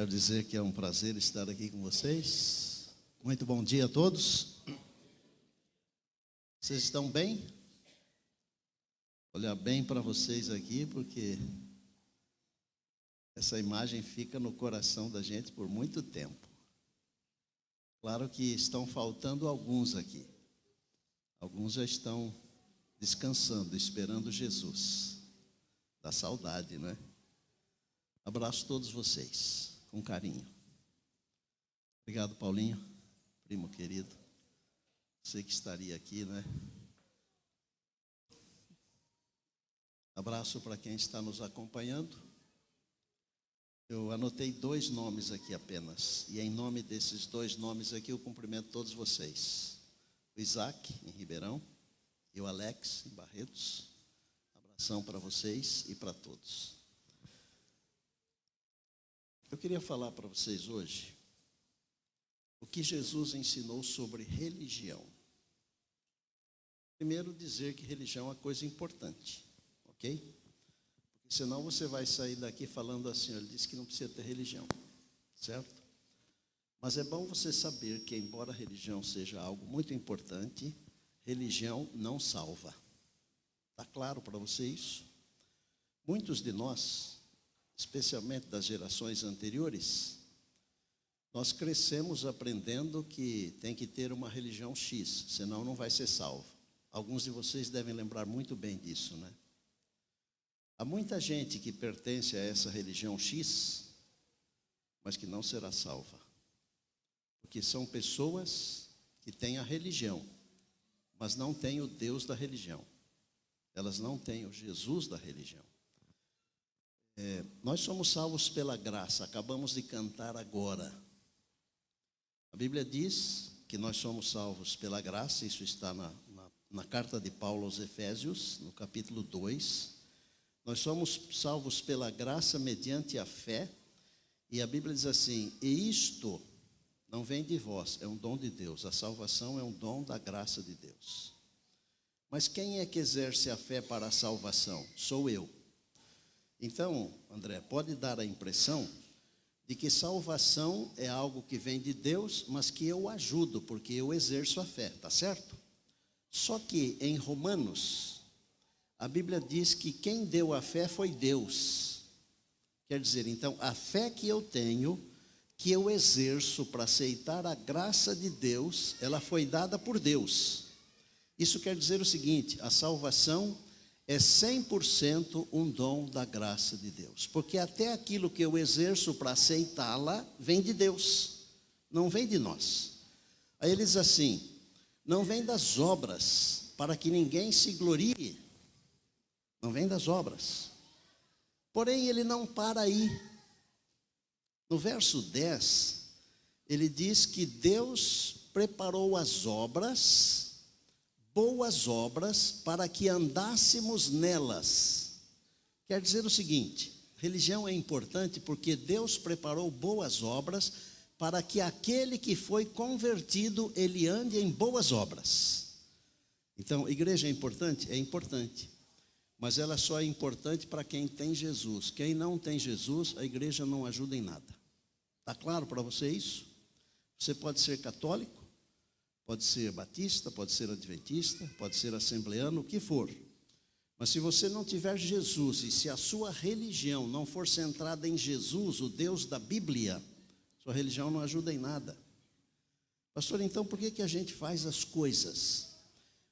Quero dizer que é um prazer estar aqui com vocês. Muito bom dia a todos. Vocês estão bem? Olhar bem para vocês aqui, porque essa imagem fica no coração da gente por muito tempo. Claro que estão faltando alguns aqui. Alguns já estão descansando, esperando Jesus. Dá saudade, não é? Abraço todos vocês, com carinho. Obrigado, Paulinho, primo querido. Sei que estaria aqui, né? Abraço para quem está nos acompanhando. Eu anotei 2 nomes aqui apenas. E em nome desses 2 nomes aqui, eu cumprimento todos vocês. O Isaac, em Ribeirão, e o Alex, em Barretos. Abração para vocês e para todos. Eu queria falar para vocês hoje o que Jesus ensinou sobre religião. Primeiro, dizer que religião é uma coisa importante, ok? Porque senão você vai sair daqui falando assim, ele disse que não precisa ter religião, certo? Mas é bom você saber que, embora a religião seja algo muito importante, religião não salva. Está claro para você isso? Muitos de nós, especialmente das gerações anteriores, nós crescemos aprendendo que tem que ter uma religião X, senão não vai ser salvo. Alguns de vocês devem lembrar muito bem disso, né? Há muita gente que pertence a essa religião X, mas que não será salva. Porque são pessoas que têm a religião, mas não têm o Deus da religião. Elas não têm o Jesus da religião. Nós somos salvos pela graça, acabamos de cantar agora. A Bíblia diz que nós somos salvos pela graça, isso está na carta de Paulo aos Efésios, no capítulo 2. Nós somos salvos pela graça mediante a fé, e a Bíblia diz assim, e isto não vem de vós, é um dom de Deus, a salvação é um dom da graça de Deus. Mas quem é que exerce a fé para a salvação? Sou eu. Então, André, pode dar a impressão de que salvação é algo que vem de Deus, mas que eu ajudo, porque eu exerço a fé, tá certo? Só que em Romanos, a Bíblia diz que quem deu a fé foi Deus. Quer dizer, então, a fé que eu tenho, que eu exerço para aceitar a graça de Deus, ela foi dada por Deus. Isso quer dizer o seguinte, a salvação é 100% um dom da graça de Deus. Porque até aquilo que eu exerço para aceitá-la, vem de Deus, não vem de nós. Aí ele diz assim, não vem das obras, para que ninguém se glorie. Não vem das obras. Porém, ele não para aí. No verso 10, ele diz que Deus preparou as obras, boas obras, para que andássemos nelas. Quer dizer o seguinte, religião é importante porque Deus preparou boas obras para que aquele que foi convertido, ele ande em boas obras. Então, igreja é importante? É importante. Mas ela só é importante para quem tem Jesus. Quem não tem Jesus, a igreja não ajuda em nada. Está claro para você isso? Você pode ser católico, pode ser batista, pode ser adventista, pode ser assembleano, o que for. Mas se você não tiver Jesus e se a sua religião não for centrada em Jesus, o Deus da Bíblia, sua religião não ajuda em nada. Pastor, então por que a gente faz as coisas?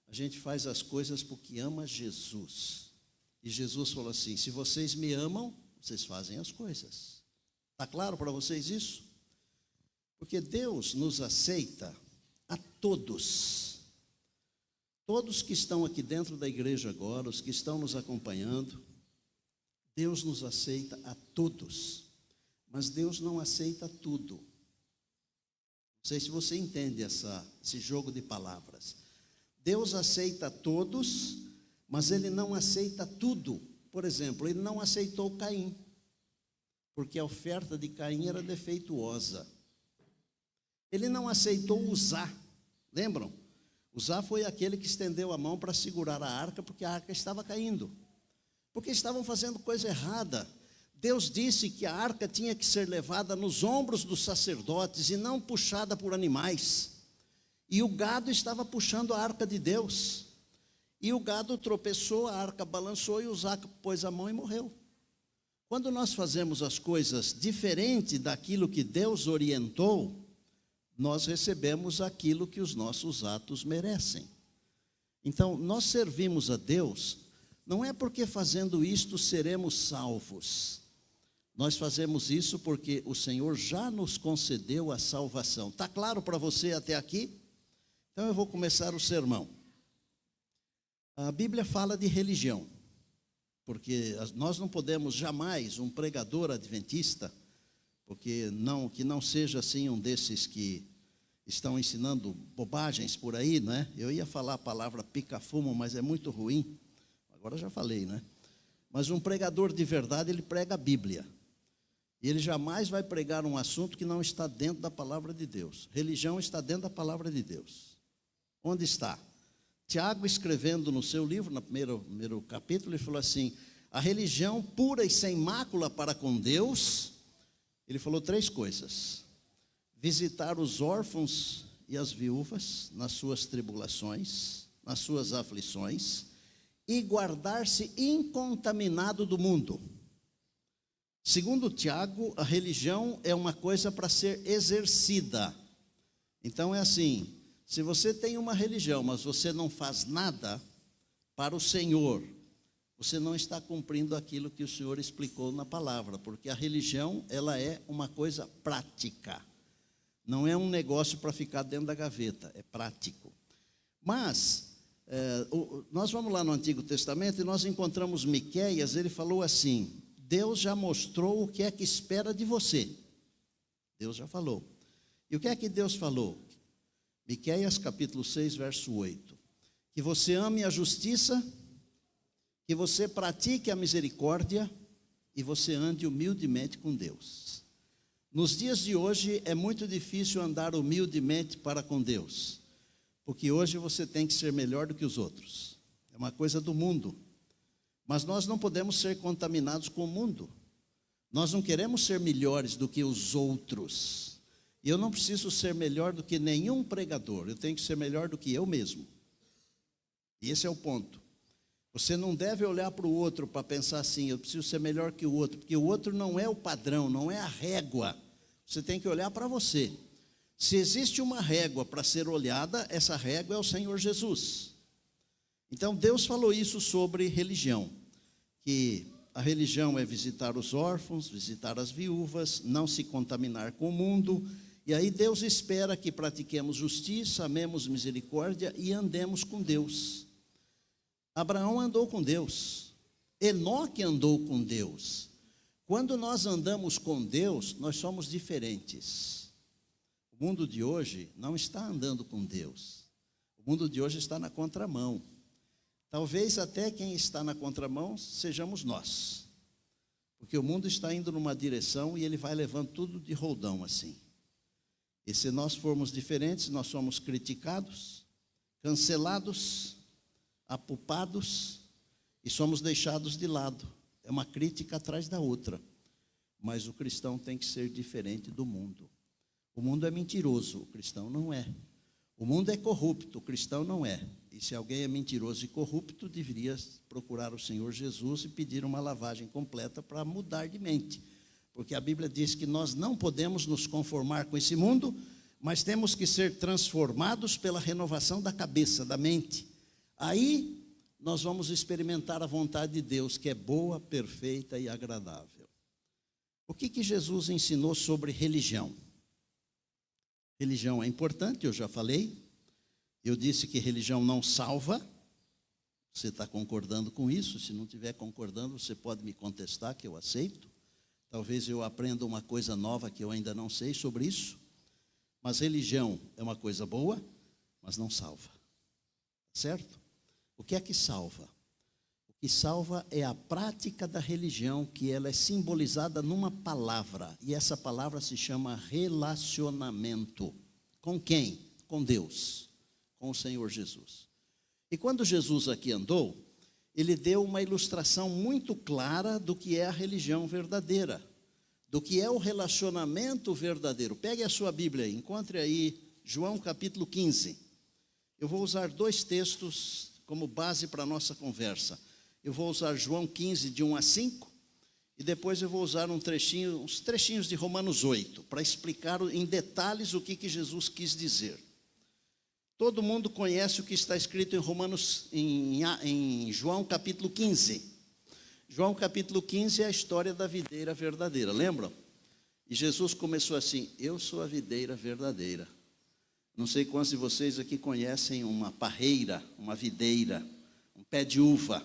A gente faz as coisas porque ama Jesus. E Jesus falou assim, se vocês me amam, vocês fazem as coisas. Está claro para vocês isso? Porque Deus nos aceita a todos. Todos que estão aqui dentro da igreja agora, os que estão nos acompanhando, Deus nos aceita a todos. Mas Deus não aceita tudo. Não sei se você entende esse jogo de palavras. Deus aceita todos, mas Ele não aceita tudo. Por exemplo, Ele não aceitou Caim, porque a oferta de Caim era defeituosa. Ele não aceitou Uzá, lembram? Uzá foi aquele que estendeu a mão para segurar a arca, porque a arca estava caindo. Porque estavam fazendo coisa errada. Deus disse que a arca tinha que ser levada nos ombros dos sacerdotes e não puxada por animais. E o gado estava puxando a arca de Deus. E o gado tropeçou, a arca balançou e o Zaca pôs a mão e morreu. Quando nós fazemos as coisas diferente daquilo que Deus orientou, nós recebemos aquilo que os nossos atos merecem. Então, nós servimos a Deus, não é porque fazendo isto seremos salvos. Nós fazemos isso porque o Senhor já nos concedeu a salvação. Está claro para você até aqui? Então eu vou começar o sermão. A Bíblia fala de religião, porque nós não podemos jamais, um pregador adventista, que não seja assim um desses que estão ensinando bobagens por aí, né? Eu ia falar a palavra pica-fumo, mas é muito ruim, agora já falei, né? Mas um pregador de verdade, ele prega a Bíblia. E ele jamais vai pregar um assunto que não está dentro da palavra de Deus. Religião está dentro da palavra de Deus. Onde está? Tiago, escrevendo no seu livro, no primeiro capítulo, ele falou assim: a religião pura e sem mácula para com Deus, ele falou 3 coisas: visitar os órfãos e as viúvas nas suas tribulações, nas suas aflições, e guardar-se incontaminado do mundo. Segundo Tiago, a religião é uma coisa para ser exercida. Então é assim, se você tem uma religião, mas você não faz nada para o Senhor, você não está cumprindo aquilo que o Senhor explicou na palavra, porque a religião, ela é uma coisa prática. Não é um negócio para ficar dentro da gaveta, é prático. Mas, nós vamos lá no Antigo Testamento e nós encontramos Miqueias, ele falou assim: Deus já mostrou o que é que espera de você. Deus já falou. E o que é que Deus falou? Miqueias capítulo 6, verso 8. Que você ame a justiça, que você pratique a misericórdia e você ande humildemente com Deus. Nos dias de hoje é muito difícil andar humildemente para com Deus, porque hoje você tem que ser melhor do que os outros. É uma coisa do mundo. Mas nós não podemos ser contaminados com o mundo. Nós não queremos ser melhores do que os outros. E eu não preciso ser melhor do que nenhum pregador. Eu tenho que ser melhor do que eu mesmo. E esse é o ponto. Você não deve olhar para o outro para pensar assim: eu preciso ser melhor que o outro. Porque o outro não é o padrão, não é a régua. Você tem que olhar para você. Se existe uma régua para ser olhada, essa régua é o Senhor Jesus. Então Deus falou isso sobre religião, que a religião é visitar os órfãos, visitar as viúvas, não se contaminar com o mundo, e aí Deus espera que pratiquemos justiça, amemos misericórdia e andemos com Deus. Abraão andou com Deus, Enoque andou com Deus. Quando nós andamos com Deus, nós somos diferentes. O mundo de hoje não está andando com Deus, o mundo de hoje está na contramão. Talvez até quem está na contramão sejamos nós, porque o mundo está indo numa direção e ele vai levando tudo de roldão assim. E se nós formos diferentes, nós somos criticados, cancelados, apupados e somos deixados de lado. É uma crítica atrás da outra. Mas o cristão tem que ser diferente do mundo. O mundo é mentiroso, o cristão não é. O mundo é corrupto, o cristão não é. E se alguém é mentiroso e corrupto, deveria procurar o Senhor Jesus e pedir uma lavagem completa para mudar de mente. Porque a Bíblia diz que nós não podemos nos conformar com esse mundo, mas temos que ser transformados pela renovação da cabeça, da mente. Aí nós vamos experimentar a vontade de Deus, que é boa, perfeita e agradável. O que Jesus ensinou sobre religião? Religião é importante, eu já falei. Eu disse que religião não salva. Você está concordando com isso? Se não estiver concordando, você pode me contestar, que eu aceito. Talvez eu aprenda uma coisa nova que eu ainda não sei sobre isso. Mas religião é uma coisa boa, mas não salva. Certo? O que é que salva? O que salva é a prática da religião, que ela é simbolizada numa palavra. E essa palavra se chama relacionamento. Com quem? Com Deus, com o Senhor Jesus. E quando Jesus aqui andou, ele deu uma ilustração muito clara do que é a religião verdadeira, do que é o relacionamento verdadeiro. Pegue a sua Bíblia aí, encontre aí João capítulo 15. Eu vou usar 2 textos como base para a nossa conversa. Eu vou usar João 15, de 1 a 5, e depois eu vou usar uns trechinhos de Romanos 8, para explicar em detalhes o que Jesus quis dizer. Todo mundo conhece o que está escrito em João capítulo 15. João capítulo 15 é a história da videira verdadeira, lembram? E Jesus começou assim: eu sou a videira verdadeira. Não sei quantos de vocês aqui conhecem uma parreira, uma videira, um pé de uva.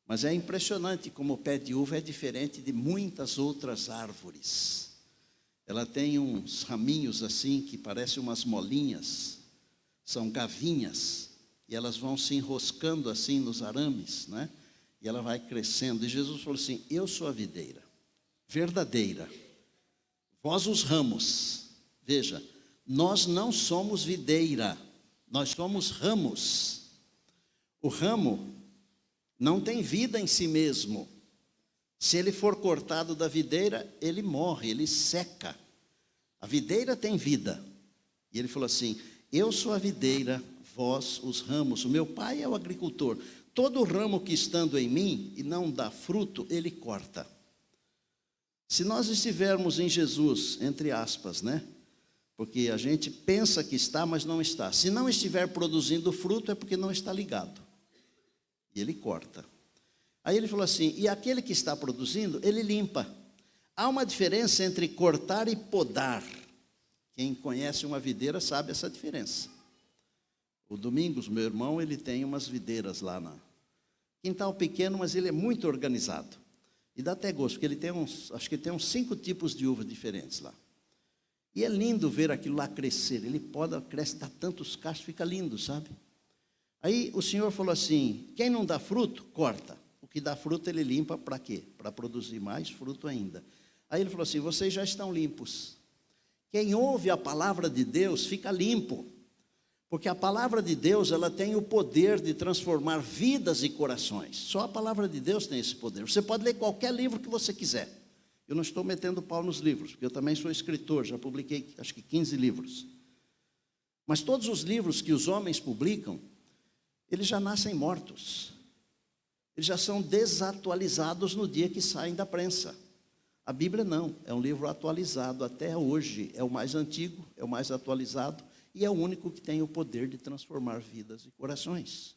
Mas é impressionante como o pé de uva é diferente de muitas outras árvores. Ela tem uns raminhos assim que parecem umas molinhas, são gavinhas, e elas vão se enroscando assim nos arames, né? E ela vai crescendo. E Jesus falou assim: eu sou a videira verdadeira, vós os ramos. Veja, nós não somos videira, nós somos ramos. O ramo não tem vida em si mesmo. Se ele for cortado da videira, ele morre, ele seca. A videira tem vida. E ele falou assim: eu sou a videira, vós os ramos. O meu pai é o agricultor. Todo ramo que estando em mim e não dá fruto, ele corta. Se nós estivermos em Jesus, entre aspas, né? Porque a gente pensa que está, mas não está. Se não estiver produzindo fruto, é porque não está ligado. E ele corta. Aí ele falou assim: e aquele que está produzindo, ele limpa. Há uma diferença entre cortar e podar. Quem conhece uma videira sabe essa diferença. O Domingos, meu irmão, ele tem umas videiras lá na quintal pequeno, mas ele é muito organizado. E dá até gosto, porque ele tem acho que tem uns 5 tipos de uvas diferentes lá. E é lindo ver aquilo lá crescer. Ele poda, cresce, dá tantos cachos, fica lindo, sabe? Aí o Senhor falou assim: quem não dá fruto, corta. O que dá fruto ele limpa para quê? Para produzir mais fruto ainda. Aí ele falou assim: vocês já estão limpos. Quem ouve a palavra de Deus fica limpo. Porque a palavra de Deus, ela tem o poder de transformar vidas e corações. Só a palavra de Deus tem esse poder. Você pode ler qualquer livro que você quiser. Eu não estou metendo pau nos livros, porque eu também sou escritor, já publiquei acho que 15 livros. Mas todos os livros que os homens publicam, eles já nascem mortos. Eles já são desatualizados no dia que saem da prensa. A Bíblia não, é um livro atualizado até hoje. É o mais antigo, é o mais atualizado e é o único que tem o poder de transformar vidas e corações.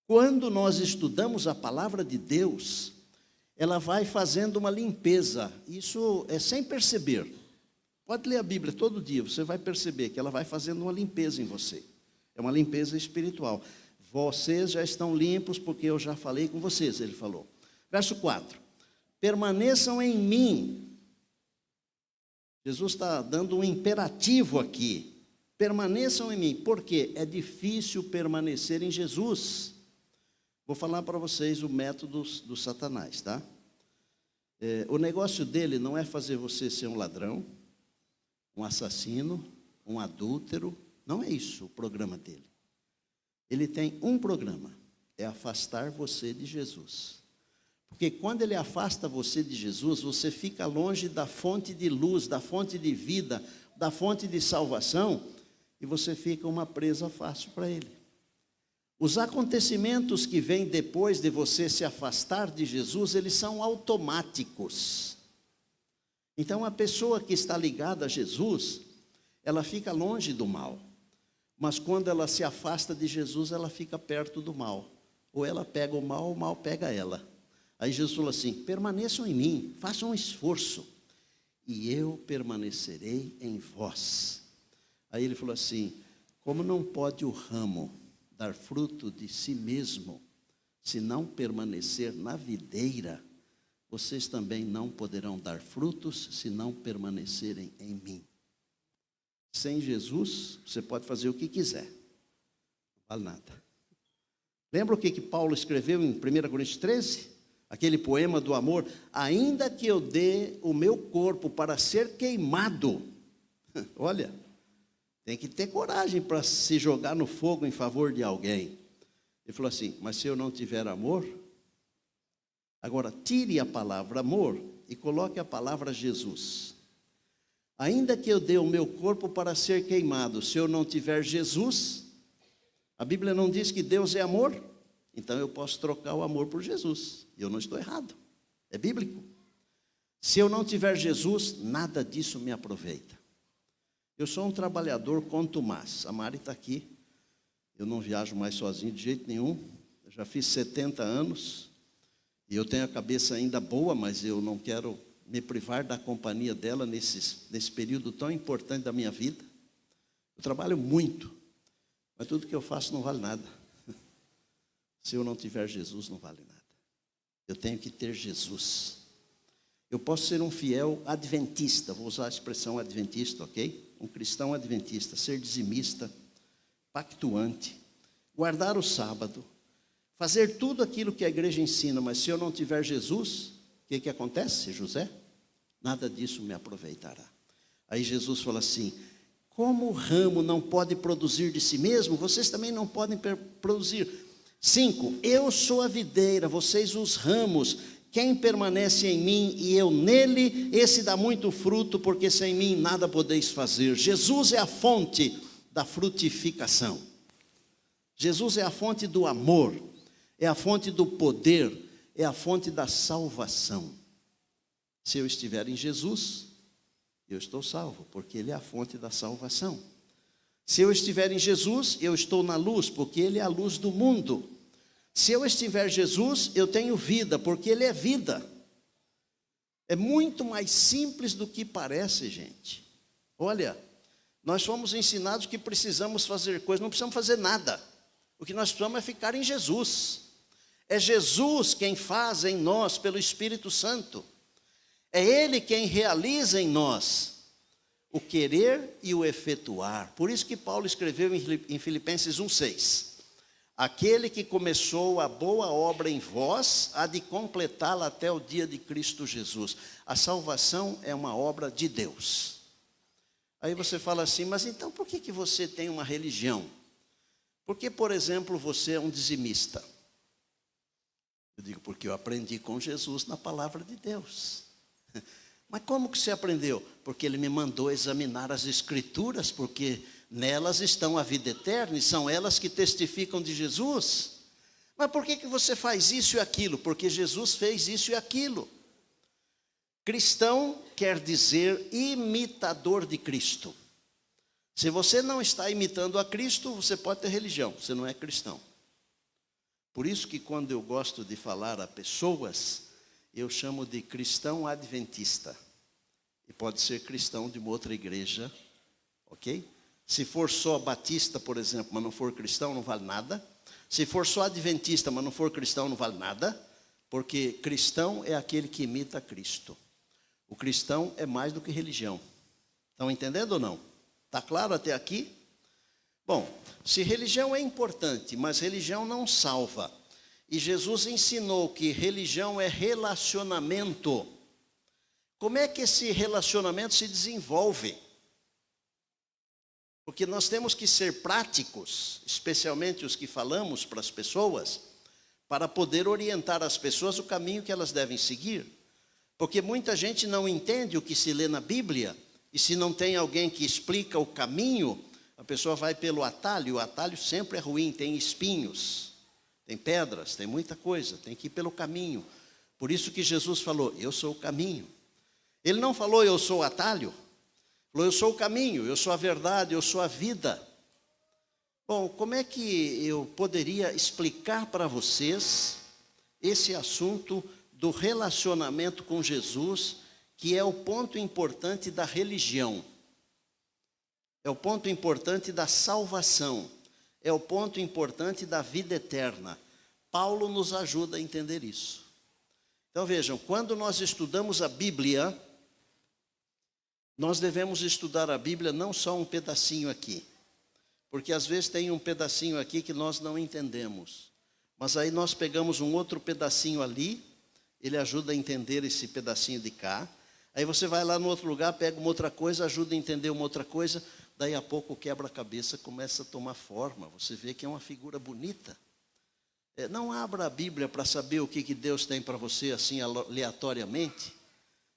Quando nós estudamos a palavra de Deus, ela vai fazendo uma limpeza. Isso é sem perceber. Pode ler a Bíblia todo dia, você vai perceber que ela vai fazendo uma limpeza em você. É uma limpeza espiritual. Vocês já estão limpos porque eu já falei com vocês, ele falou. Verso 4. Permaneçam em mim. Jesus está dando um imperativo aqui. Permaneçam em mim. Por quê? É difícil permanecer em Jesus. Vou falar para vocês o método do Satanás, tá? O negócio dele não é fazer você ser um ladrão, um assassino, um adúltero. Não é isso o programa dele. Ele tem um programa, é afastar você de Jesus. Porque quando ele afasta você de Jesus, você fica longe da fonte de luz, da fonte de vida, da fonte de salvação, e você fica uma presa fácil para ele. Os acontecimentos que vêm depois de você se afastar de Jesus, eles são automáticos. Então, a pessoa que está ligada a Jesus, ela fica longe do mal. Mas quando ela se afasta de Jesus, ela fica perto do mal. Ou ela pega o mal pega ela. Aí Jesus falou assim: permaneçam em mim, façam um esforço, e eu permanecerei em vós. Aí ele falou assim: como não pode o ramo dar fruto de si mesmo, se não permanecer na videira, vocês também não poderão dar frutos, se não permanecerem em mim. Sem Jesus, você pode fazer o que quiser, não vale nada. Lembra o que Paulo escreveu em 1 Coríntios 13? Aquele poema do amor: ainda que eu dê o meu corpo para ser queimado. Olha, tem que ter coragem para se jogar no fogo em favor de alguém. Ele falou assim: mas se eu não tiver amor, agora tire a palavra amor e coloque a palavra Jesus. Ainda que eu dê o meu corpo para ser queimado, se eu não tiver Jesus, a Bíblia não diz que Deus é amor? Então eu posso trocar o amor por Jesus. E eu não estou errado. É bíblico. Se eu não tiver Jesus, nada disso me aproveita. Eu sou um trabalhador contumaz. A Mari está aqui. Eu não viajo mais sozinho de jeito nenhum. Eu já fiz 70 anos. E eu tenho a cabeça ainda boa, mas eu não quero me privar da companhia dela nesse período tão importante da minha vida. Eu trabalho muito, mas tudo que eu faço não vale nada. Se eu não tiver Jesus, não vale nada. Eu tenho que ter Jesus. Eu posso ser um fiel adventista, vou usar a expressão adventista, ok? Um cristão adventista, ser dizimista, pactuante, guardar o sábado, fazer tudo aquilo que a igreja ensina, mas se eu não tiver Jesus, o que acontece, José? Nada disso me aproveitará. Aí Jesus fala assim: como o ramo não pode produzir de si mesmo, vocês também não podem produzir. 5, eu sou a videira, vocês os ramos. Quem permanece em mim e eu nele, esse dá muito fruto, porque sem mim nada podeis fazer. Jesus é a fonte da frutificação. Jesus é a fonte do amor, é a fonte do poder, é a fonte da salvação. Se eu estiver em Jesus, eu estou salvo, porque Ele é a fonte da salvação. Se eu estiver em Jesus, eu estou na luz, porque Ele é a luz do mundo. Se eu estiver em Jesus, eu tenho vida, porque Ele é vida. É muito mais simples do que parece, gente. Olha, nós fomos ensinados que precisamos fazer coisas, não precisamos fazer nada. O que nós precisamos é ficar em Jesus. É Jesus quem faz em nós pelo Espírito Santo. É Ele quem realiza em nós o querer e o efetuar. Por isso que Paulo escreveu em Filipenses 1,6. Aquele que começou a boa obra em vós, há de completá-la até o dia de Cristo Jesus. A salvação é uma obra de Deus. Aí você fala assim: mas então por que você tem uma religião? Porque, por exemplo, você é um dizimista? Eu digo, porque eu aprendi com Jesus na palavra de Deus. Mas como que você aprendeu? Porque Ele me mandou examinar as Escrituras, porque nelas estão a vida eterna e são elas que testificam de Jesus. Mas por que você faz isso e aquilo? Porque Jesus fez isso e aquilo. Cristão quer dizer imitador de Cristo. Se você não está imitando a Cristo, você pode ter religião, você não é cristão. Por isso que quando eu gosto de falar a pessoas, eu chamo de cristão adventista. E pode ser cristão de uma outra igreja, ok? Se for só batista, por exemplo, mas não for cristão, não vale nada. Se for só adventista, mas não for cristão, não vale nada. Porque cristão é aquele que imita Cristo. O cristão é mais do que religião. Estão entendendo ou não? Está claro até aqui? Bom, se religião é importante, mas religião não salva. E Jesus ensinou que religião é relacionamento. Como é que esse relacionamento se desenvolve? Porque nós temos que ser práticos, especialmente os que falamos para as pessoas, para poder orientar as pessoas o caminho que elas devem seguir. Porque muita gente não entende o que se lê na Bíblia, e se não tem alguém que explica o caminho, a pessoa vai pelo atalho. O atalho sempre é ruim, tem espinhos, tem pedras, tem muita coisa, tem que ir pelo caminho. Por isso que Jesus falou, eu sou o caminho. Ele não falou, eu sou o atalho. Falou, eu sou o caminho, eu sou a verdade, eu sou a vida. Bom, como é que eu poderia explicar para vocês esse assunto do relacionamento com Jesus, que é o ponto importante da religião? É o ponto importante da salvação. É o ponto importante da vida eterna. Paulo nos ajuda a entender isso. Então vejam, quando nós estudamos a Bíblia, nós devemos estudar a Bíblia não só um pedacinho aqui. Porque às vezes tem um pedacinho aqui que nós não entendemos. Mas aí nós pegamos um outro pedacinho ali, ele ajuda a entender esse pedacinho de cá. Aí você vai lá no outro lugar, pega uma outra coisa, ajuda a entender uma outra coisa. Daí a pouco o quebra-cabeça começa a tomar forma. Você vê que é uma figura bonita. Não abra a Bíblia para saber o que Deus tem para você assim aleatoriamente,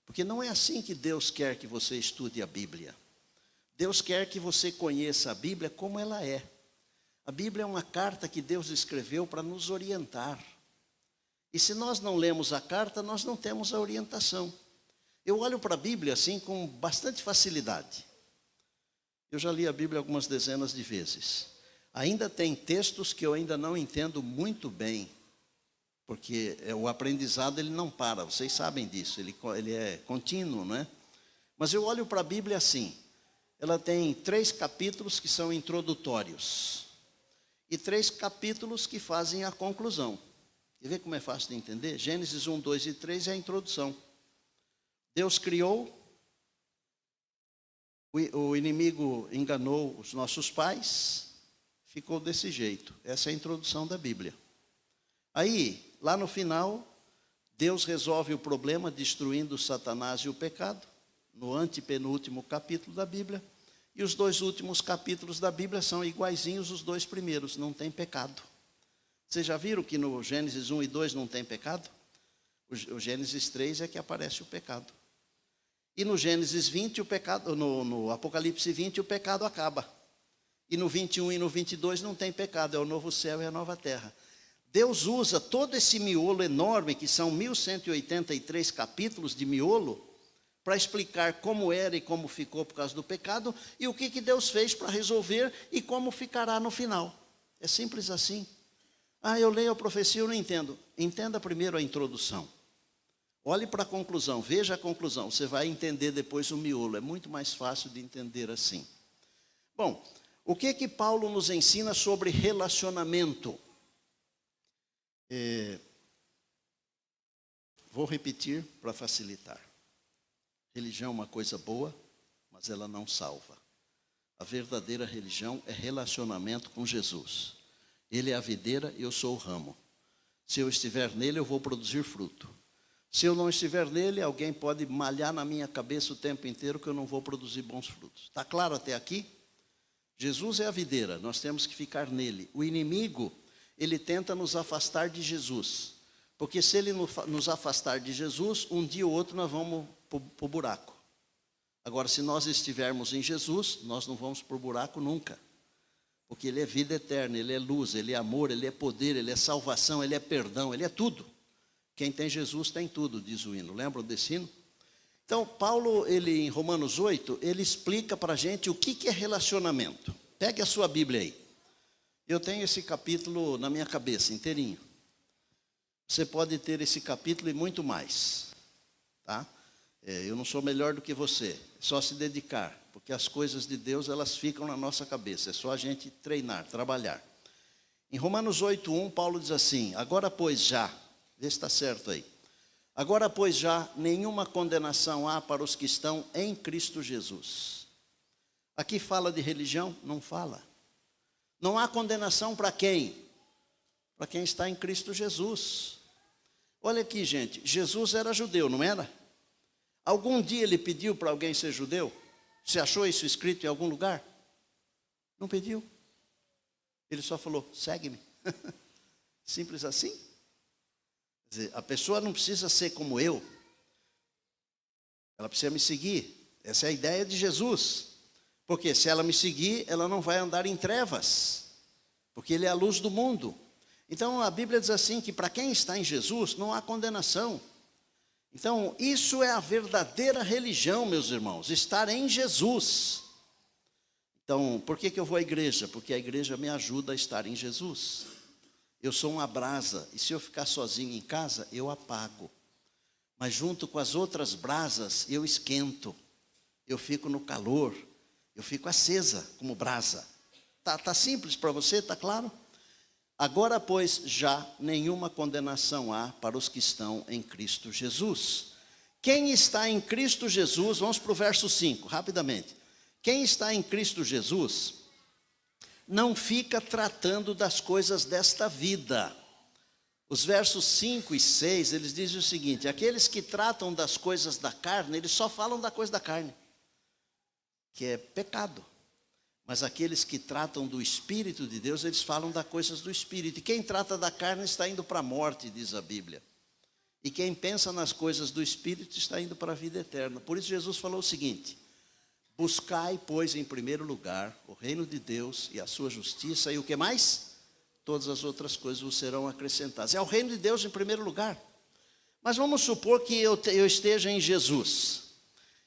porque não é assim que Deus quer que você estude a Bíblia. Deus quer que você conheça a Bíblia como ela é. A Bíblia é uma carta que Deus escreveu para nos orientar. E se nós não lemos a carta, nós não temos a orientação. Eu olho para a Bíblia assim com bastante facilidade. Eu já li a Bíblia algumas dezenas de vezes. Ainda tem textos que eu ainda não entendo muito bem, porque o aprendizado ele não para, vocês sabem disso, ele é contínuo, não é? Mas eu olho para a Bíblia assim, ela tem 3 capítulos que são introdutórios, e 3 capítulos que fazem a conclusão. Quer ver como é fácil de entender? Gênesis 1, 2 e 3 é a introdução. Deus criou, o inimigo enganou os nossos pais, ficou desse jeito. Essa é a introdução da Bíblia. Aí, lá no final, Deus resolve o problema destruindo Satanás e o pecado, no antepenúltimo capítulo da Bíblia. E os 2 últimos capítulos da Bíblia são iguaizinhos os 2 primeiros, não tem pecado. Vocês já viram que no Gênesis 1 e 2 não tem pecado? O Gênesis 3 é que aparece o pecado. E no Gênesis 20, o pecado, no Apocalipse 20, o pecado acaba. E no 21 e no 22 não tem pecado, é o novo céu e a nova terra. Deus usa todo esse miolo enorme, que são 1183 capítulos de miolo, para explicar como era e como ficou por causa do pecado, e o que Deus fez para resolver e como ficará no final. É simples assim. Eu leio a profecia, eu não entendo. Entenda primeiro a introdução. Olhe para a conclusão, veja a conclusão. Você vai entender depois o miolo. É muito mais fácil de entender assim. Bom, o que Paulo nos ensina sobre relacionamento? Vou repetir para facilitar. Religião é uma coisa boa, mas ela não salva. A verdadeira religião é relacionamento com Jesus. Ele é a videira e eu sou o ramo. Se eu estiver nele, eu vou produzir fruto. Se eu não estiver nele, alguém pode malhar na minha cabeça o tempo inteiro que eu não vou produzir bons frutos. Está claro até aqui? Jesus é a videira, nós temos que ficar nele. O inimigo, ele tenta nos afastar de Jesus. Porque se ele nos afastar de Jesus, um dia ou outro nós vamos para o buraco. Agora, se nós estivermos em Jesus, nós não vamos para o buraco nunca. Porque ele é vida eterna, ele é luz, ele é amor, ele é poder, ele é salvação, ele é perdão, ele é tudo. Quem tem Jesus tem tudo, diz o hino. Lembram desse hino? Então, Paulo, em Romanos 8, ele explica para a gente o que é relacionamento. Pegue a sua Bíblia aí. Eu tenho esse capítulo na minha cabeça, inteirinho. Você pode ter esse capítulo e muito mais. Tá? Eu não sou melhor do que você. É só se dedicar. Porque as coisas de Deus, elas ficam na nossa cabeça. É só a gente treinar, trabalhar. Em Romanos 8:1, Paulo diz assim: agora, pois, já. Vê se está certo aí. Agora, pois, já nenhuma condenação há para os que estão em Cristo Jesus. Aqui fala de religião? Não fala. Não há condenação para quem? Para quem está em Cristo Jesus. Olha aqui, gente. Jesus era judeu, não era? Algum dia ele pediu para alguém ser judeu? Você achou isso escrito em algum lugar? Não pediu. Ele só falou, segue-me. Simples assim. Quer dizer, a pessoa não precisa ser como eu. Ela precisa me seguir. Essa é a ideia de Jesus. Porque se ela me seguir, ela não vai andar em trevas. Porque ele é a luz do mundo. Então a Bíblia diz assim, que para quem está em Jesus, não há condenação. Então, isso é a verdadeira religião, meus irmãos, estar em Jesus. Então, por que eu vou à igreja? Porque a igreja me ajuda a estar em Jesus. Eu sou uma brasa, e se eu ficar sozinho em casa, eu apago. Mas junto com as outras brasas, eu esquento. Eu fico no calor, eu fico acesa como brasa. Tá simples para você, tá claro? Agora, pois, já nenhuma condenação há para os que estão em Cristo Jesus. Quem está em Cristo Jesus, vamos para o verso 5, rapidamente. Quem está em Cristo Jesus, não fica tratando das coisas desta vida. Os versos 5 e 6, eles dizem o seguinte, aqueles que tratam das coisas da carne, eles só falam da coisa da carne, que é pecado. Mas aqueles que tratam do Espírito de Deus, eles falam das coisas do Espírito. E quem trata da carne está indo para a morte, diz a Bíblia. E quem pensa nas coisas do Espírito está indo para a vida eterna. Por isso Jesus falou o seguinte: buscai, pois, em primeiro lugar o reino de Deus e a sua justiça, e o que mais? Todas as outras coisas vos serão acrescentadas. É o reino de Deus em primeiro lugar. Mas vamos supor que eu esteja em Jesus,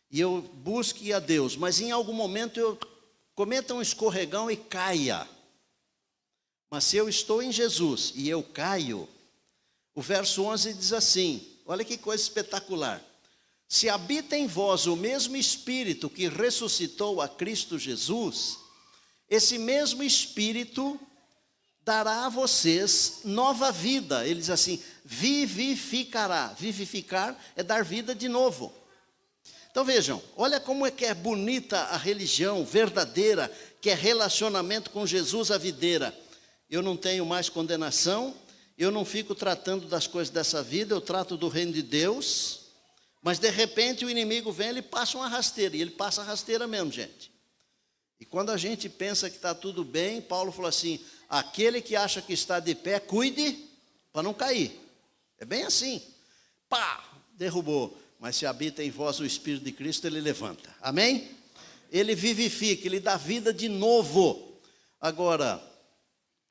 e eu busque a Deus, mas em algum momento eu cometa um escorregão e caia. Mas se eu estou em Jesus e eu caio, o verso 11 diz assim, olha que coisa espetacular: se habita em vós o mesmo Espírito que ressuscitou a Cristo Jesus, esse mesmo Espírito dará a vocês nova vida. Ele diz assim, vivificará. Vivificar é dar vida de novo. Então vejam, olha como é que é bonita a religião verdadeira, que é relacionamento com Jesus a videira. Eu não tenho mais condenação, eu não fico tratando das coisas dessa vida, eu trato do reino de Deus, mas de repente o inimigo vem, ele passa uma rasteira, e ele passa a rasteira mesmo, gente. E quando a gente pensa que está tudo bem, Paulo falou assim, aquele que acha que está de pé, cuide para não cair. É bem assim. Pá, derrubou. Mas se habita em vós o Espírito de Cristo, ele levanta. Amém? Ele vivifica, ele dá vida de novo. Agora,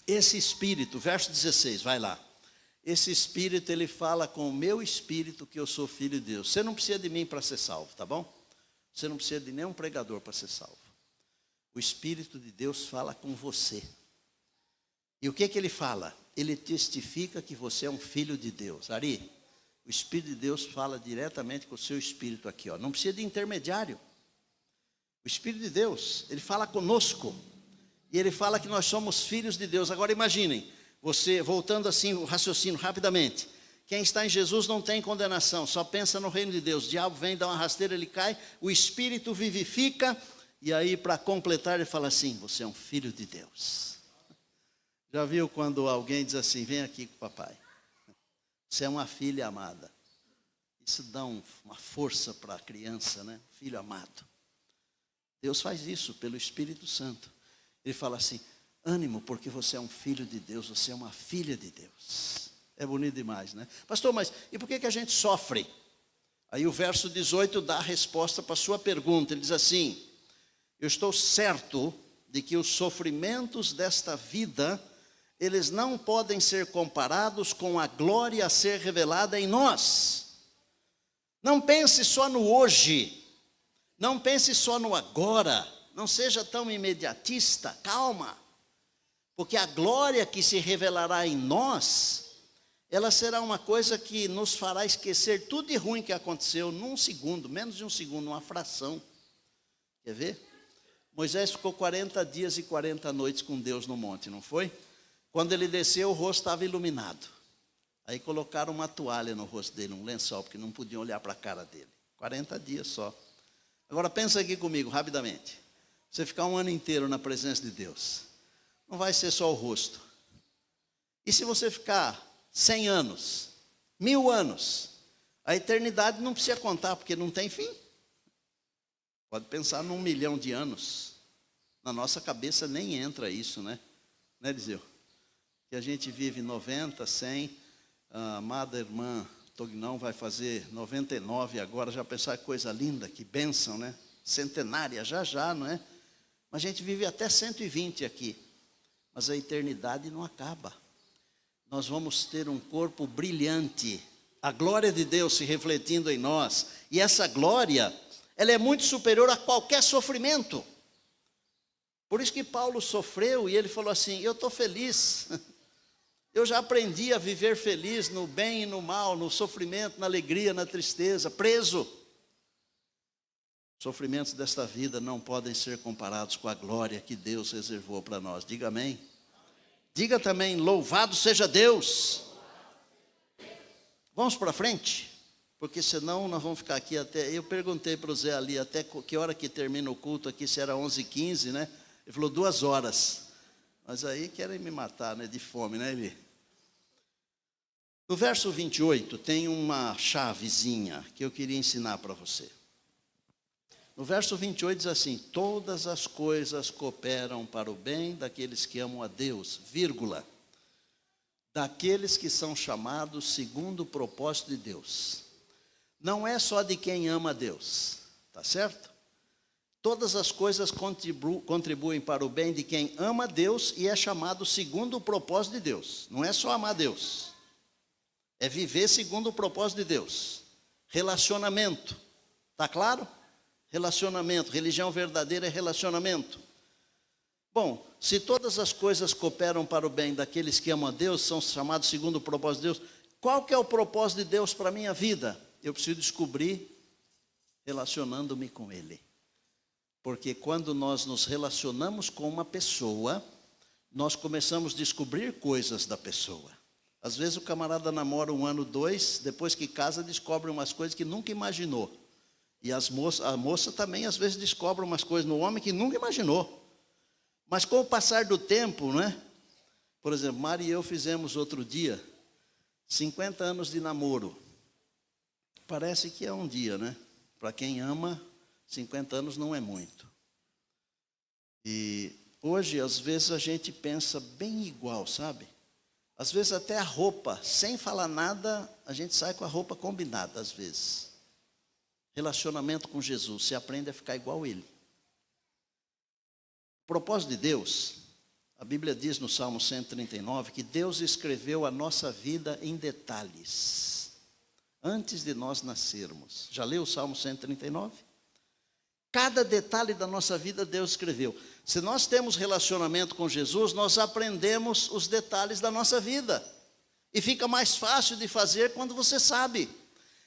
esse Espírito, verso 16, vai lá. Esse Espírito, ele fala com o meu Espírito que eu sou filho de Deus. Você não precisa de mim para ser salvo, tá bom? Você não precisa de nenhum pregador para ser salvo. O Espírito de Deus fala com você. E o que ele fala? Ele testifica que você é um filho de Deus. Ari, o Espírito de Deus fala diretamente com o seu espírito aqui, ó. Não precisa de intermediário. O Espírito de Deus, ele fala conosco. E ele fala que nós somos filhos de Deus. Agora imaginem, você, voltando assim o raciocínio rapidamente. Quem está em Jesus não tem condenação, só pensa no reino de Deus. O diabo vem, dá uma rasteira, ele cai, o Espírito vivifica. E aí, para completar, ele fala assim, você é um filho de Deus. Já viu quando alguém diz assim, vem aqui com o papai. Você é uma filha amada. Isso dá uma força para a criança, né? Filho amado. Deus faz isso pelo Espírito Santo. Ele fala assim, ânimo, porque você é um filho de Deus, você é uma filha de Deus. É bonito demais, né? Pastor, mas e por que a gente sofre? Aí o verso 18 dá a resposta para a sua pergunta. Ele diz assim, eu estou certo de que os sofrimentos desta vida, eles não podem ser comparados com a glória a ser revelada em nós. Não pense só no hoje, não pense só no agora, não seja tão imediatista, calma. Porque a glória que se revelará em nós, ela será uma coisa que nos fará esquecer tudo de ruim que aconteceu num segundo, menos de um segundo, uma fração. Quer ver? Moisés ficou 40 dias e 40 noites com Deus no monte, não foi? Quando ele desceu, o rosto estava iluminado. Aí colocaram uma toalha no rosto dele, um lençol, porque não podiam olhar para a cara dele. 40 dias só. Agora pensa aqui comigo, rapidamente. Você ficar um ano inteiro na presença de Deus, não vai ser só o rosto. E se você ficar 100 anos, 1000 anos, a eternidade não precisa contar, porque não tem fim. Pode pensar num 1.000.000 de anos. Na nossa cabeça nem entra isso, né? Né, Eliseu? Que a gente vive 90, 100. A amada irmã Tognão vai fazer 99 agora. Já pensar que coisa linda, que bênção, né? Centenária, já, não é? Mas a gente vive até 120 aqui. Mas a eternidade não acaba. Nós vamos ter um corpo brilhante. A glória de Deus se refletindo em nós. E essa glória, ela é muito superior a qualquer sofrimento. Por isso que Paulo sofreu e ele falou assim, eu estou feliz. Eu já aprendi a viver feliz no bem e no mal, no sofrimento, na alegria, na tristeza, preso. Sofrimentos desta vida não podem ser comparados com a glória que Deus reservou para nós. Diga amém. Diga também, louvado seja Deus. Vamos para frente, porque senão nós vamos ficar aqui até... Eu perguntei para o Zé ali, até que hora que termina o culto aqui, se era 11h15, né? Ele falou 2 horas. Mas aí querem me matar, né? De fome, né, Eli? No verso 28 tem uma chavezinha que eu queria ensinar para você. No verso 28 diz assim: todas as coisas cooperam para o bem daqueles que amam a Deus, vírgula, daqueles que são chamados segundo o propósito de Deus. Não é só de quem ama a Deus, tá certo? Todas as coisas contribuem para o bem de quem ama a Deus e é chamado segundo o propósito de Deus. Não é só amar a Deus, é viver segundo o propósito de Deus. Relacionamento, tá claro? Relacionamento, religião verdadeira é relacionamento. Bom, se todas as coisas cooperam para o bem daqueles que amam a Deus, são chamados segundo o propósito de Deus, qual que é o propósito de Deus para a minha vida? Eu preciso descobrir relacionando-me com Ele. Porque quando nós nos relacionamos com uma pessoa, nós começamos a descobrir coisas da pessoa. Às vezes o camarada namora 1 ano, 2, depois que casa descobre umas coisas que nunca imaginou. E a moça também às vezes descobre umas coisas no homem que nunca imaginou. Mas com o passar do tempo, né? Por exemplo, Mari e eu fizemos outro dia 50 anos de namoro. Parece que é um dia, né? Para quem ama, 50 anos não é muito. E hoje, às vezes, a gente pensa bem igual, sabe? Às vezes até a roupa, sem falar nada, a gente sai com a roupa combinada, às vezes. Relacionamento com Jesus, você aprende a ficar igual Ele. O propósito de Deus, a Bíblia diz no Salmo 139, que Deus escreveu a nossa vida em detalhes, antes de nós nascermos. Já leu o Salmo 139? Cada detalhe da nossa vida Deus escreveu. Se nós temos relacionamento com Jesus, nós aprendemos os detalhes da nossa vida. E fica mais fácil de fazer quando você sabe.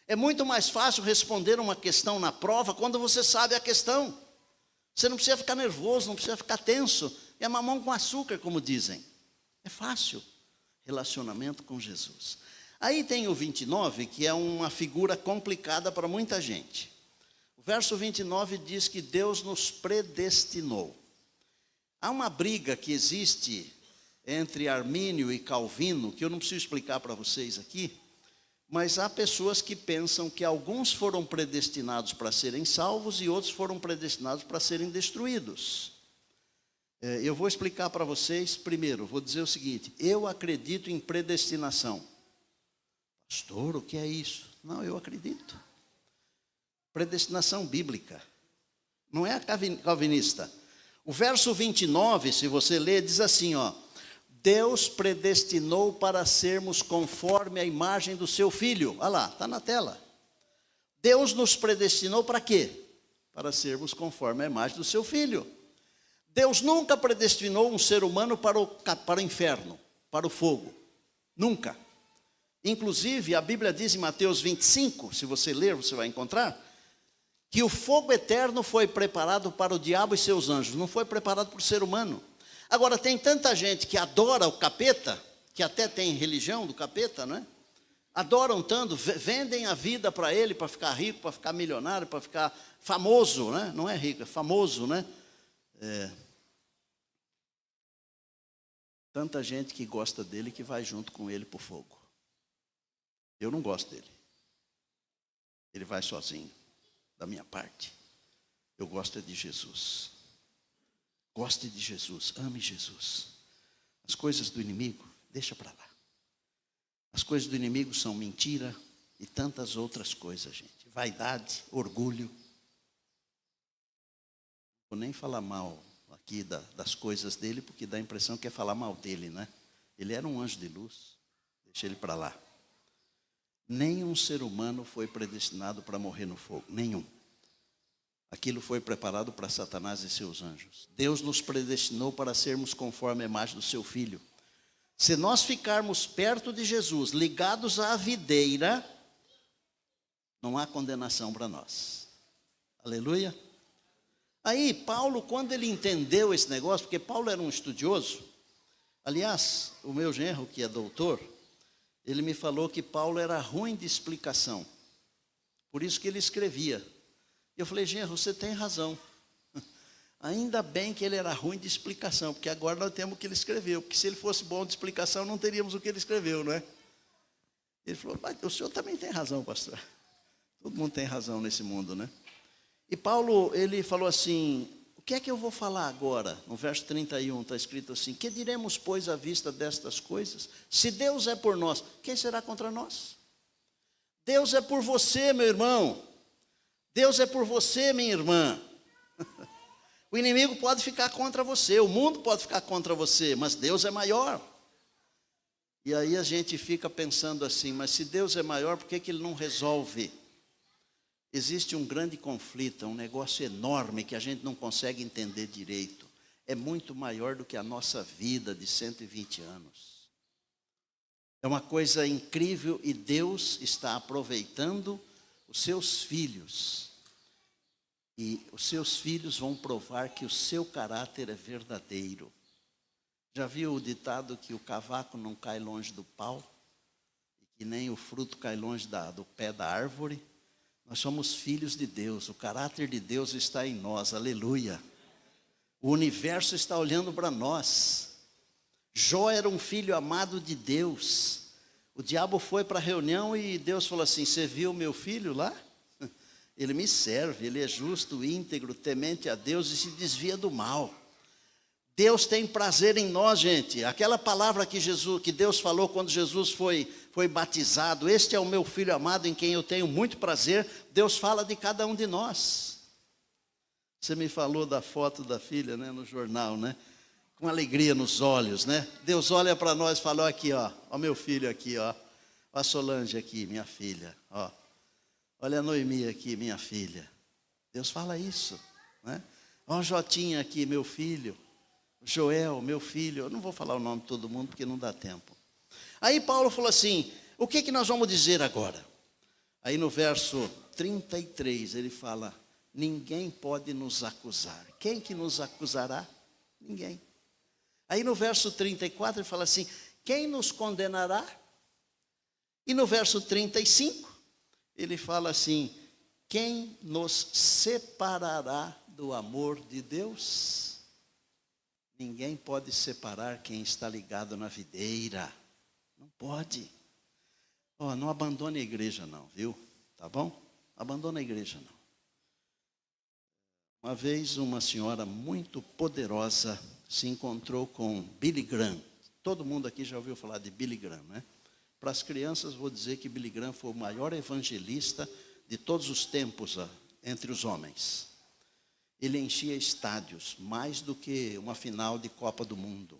É muito mais fácil responder uma questão na prova quando você sabe a questão. Você não precisa ficar nervoso, não precisa ficar tenso. É mamão com açúcar, como dizem. É fácil. Relacionamento com Jesus. Aí tem o 29, que é uma figura complicada para muita gente. Verso 29 diz que Deus nos predestinou. Há uma briga que existe entre Armínio e Calvino, que eu não preciso explicar para vocês aqui, mas há pessoas que pensam que alguns foram predestinados para serem salvos e outros foram predestinados para serem destruídos. Eu vou explicar para vocês, primeiro, vou dizer o seguinte: eu acredito em predestinação. Pastor, o que é isso? Não, eu acredito. Predestinação bíblica, não é calvinista. O verso 29, se você ler, diz assim, ó: Deus predestinou para sermos conforme a imagem do seu Filho. Olha lá, está na tela. Deus nos predestinou para quê? Para sermos conforme a imagem do seu Filho. Deus nunca predestinou um ser humano para o inferno, para o fogo. Nunca. Inclusive, a Bíblia diz em Mateus 25, se você ler, você vai encontrar, que o fogo eterno foi preparado para o diabo e seus anjos, não foi preparado para o ser humano. Agora, tem tanta gente que adora o capeta, que até tem religião do capeta, não é? Adoram tanto, vendem a vida para ele, para ficar rico, para ficar milionário, para ficar famoso, né? Não é rico, é famoso, né? Tanta gente que gosta dele que vai junto com ele para o fogo. Eu não gosto dele. Ele vai sozinho. Da minha parte, eu gosto de Jesus. Goste de Jesus, ame Jesus. As coisas do inimigo, deixa para lá. As coisas do inimigo são mentira e tantas outras coisas, gente. Vaidade, orgulho. Não vou nem falar mal aqui das coisas dele, porque dá a impressão que é falar mal dele, né? Ele era um anjo de luz, deixa ele para lá. Nenhum ser humano foi predestinado para morrer no fogo, nenhum. Aquilo foi preparado para Satanás e seus anjos. Deus nos predestinou para sermos conforme a imagem do seu Filho. Se nós ficarmos perto de Jesus, ligados à videira, não há condenação para nós. Aleluia. Aí, Paulo, quando ele entendeu esse negócio, porque Paulo era um estudioso, aliás, o meu genro, que é doutor, ele me falou que Paulo era ruim de explicação. Por isso que ele escrevia. Eu falei, genro, você tem razão. Ainda bem que ele era ruim de explicação, porque agora nós temos o que ele escreveu. Porque se ele fosse bom de explicação, não teríamos o que ele escreveu, não é? Ele falou, mas o senhor também tem razão, pastor. Todo mundo tem razão nesse mundo, né? E Paulo, ele falou assim, o que é que eu vou falar agora? No verso 31 está escrito assim, que diremos, pois, à vista destas coisas? Se Deus é por nós, quem será contra nós? Deus é por você, meu irmão. Deus é por você, minha irmã. O inimigo pode ficar contra você, o mundo pode ficar contra você, mas Deus é maior. E aí a gente fica pensando assim, mas se Deus é maior, por que Ele não resolve? Existe um grande conflito, um negócio enorme que a gente não consegue entender direito. É muito maior do que a nossa vida de 120 anos. É uma coisa incrível e Deus está aproveitando os seus filhos. E os seus filhos vão provar que o seu caráter é verdadeiro. Já viu o ditado que o cavaco não cai longe do pau? E que nem o fruto cai longe do pé da árvore? Nós somos filhos de Deus, o caráter de Deus está em nós, aleluia. O universo está olhando para nós. Jó era um filho amado de Deus. O diabo foi para a reunião e Deus falou assim, você viu meu filho lá? Ele me serve, ele é justo, íntegro, temente a Deus e se desvia do mal. Deus tem prazer em nós, gente. Aquela palavra que Deus falou quando Jesus foi batizado, este é o meu filho amado em quem eu tenho muito prazer, Deus fala de cada um de nós. Você me falou da foto da filha, né, no jornal, né? Com alegria nos olhos, né? Deus olha para nós e falou aqui, ó meu filho aqui, ó a Solange aqui, minha filha, ó. Olha a Noemi aqui, minha filha. Deus fala isso, né? Ó o Jotinha aqui, meu filho. Joel, meu filho. Eu não vou falar o nome de todo mundo porque não dá tempo. Aí Paulo falou assim, o que nós vamos dizer agora? Aí no verso 33 ele fala, ninguém pode nos acusar. Quem que nos acusará? Ninguém. Aí no verso 34 ele fala assim, quem nos condenará? E no verso 35 ele fala assim, quem nos separará do amor de Deus? Ninguém pode separar quem está ligado na videira. Não pode. Não abandone a igreja não, viu? Tá bom? Abandone a igreja não. Uma vez uma senhora muito poderosa se encontrou com Billy Graham. Todo mundo aqui já ouviu falar de Billy Graham, né? Para as crianças vou dizer que Billy Graham foi o maior evangelista de todos os tempos entre os homens. Ele enchia estádios, mais do que uma final de Copa do Mundo.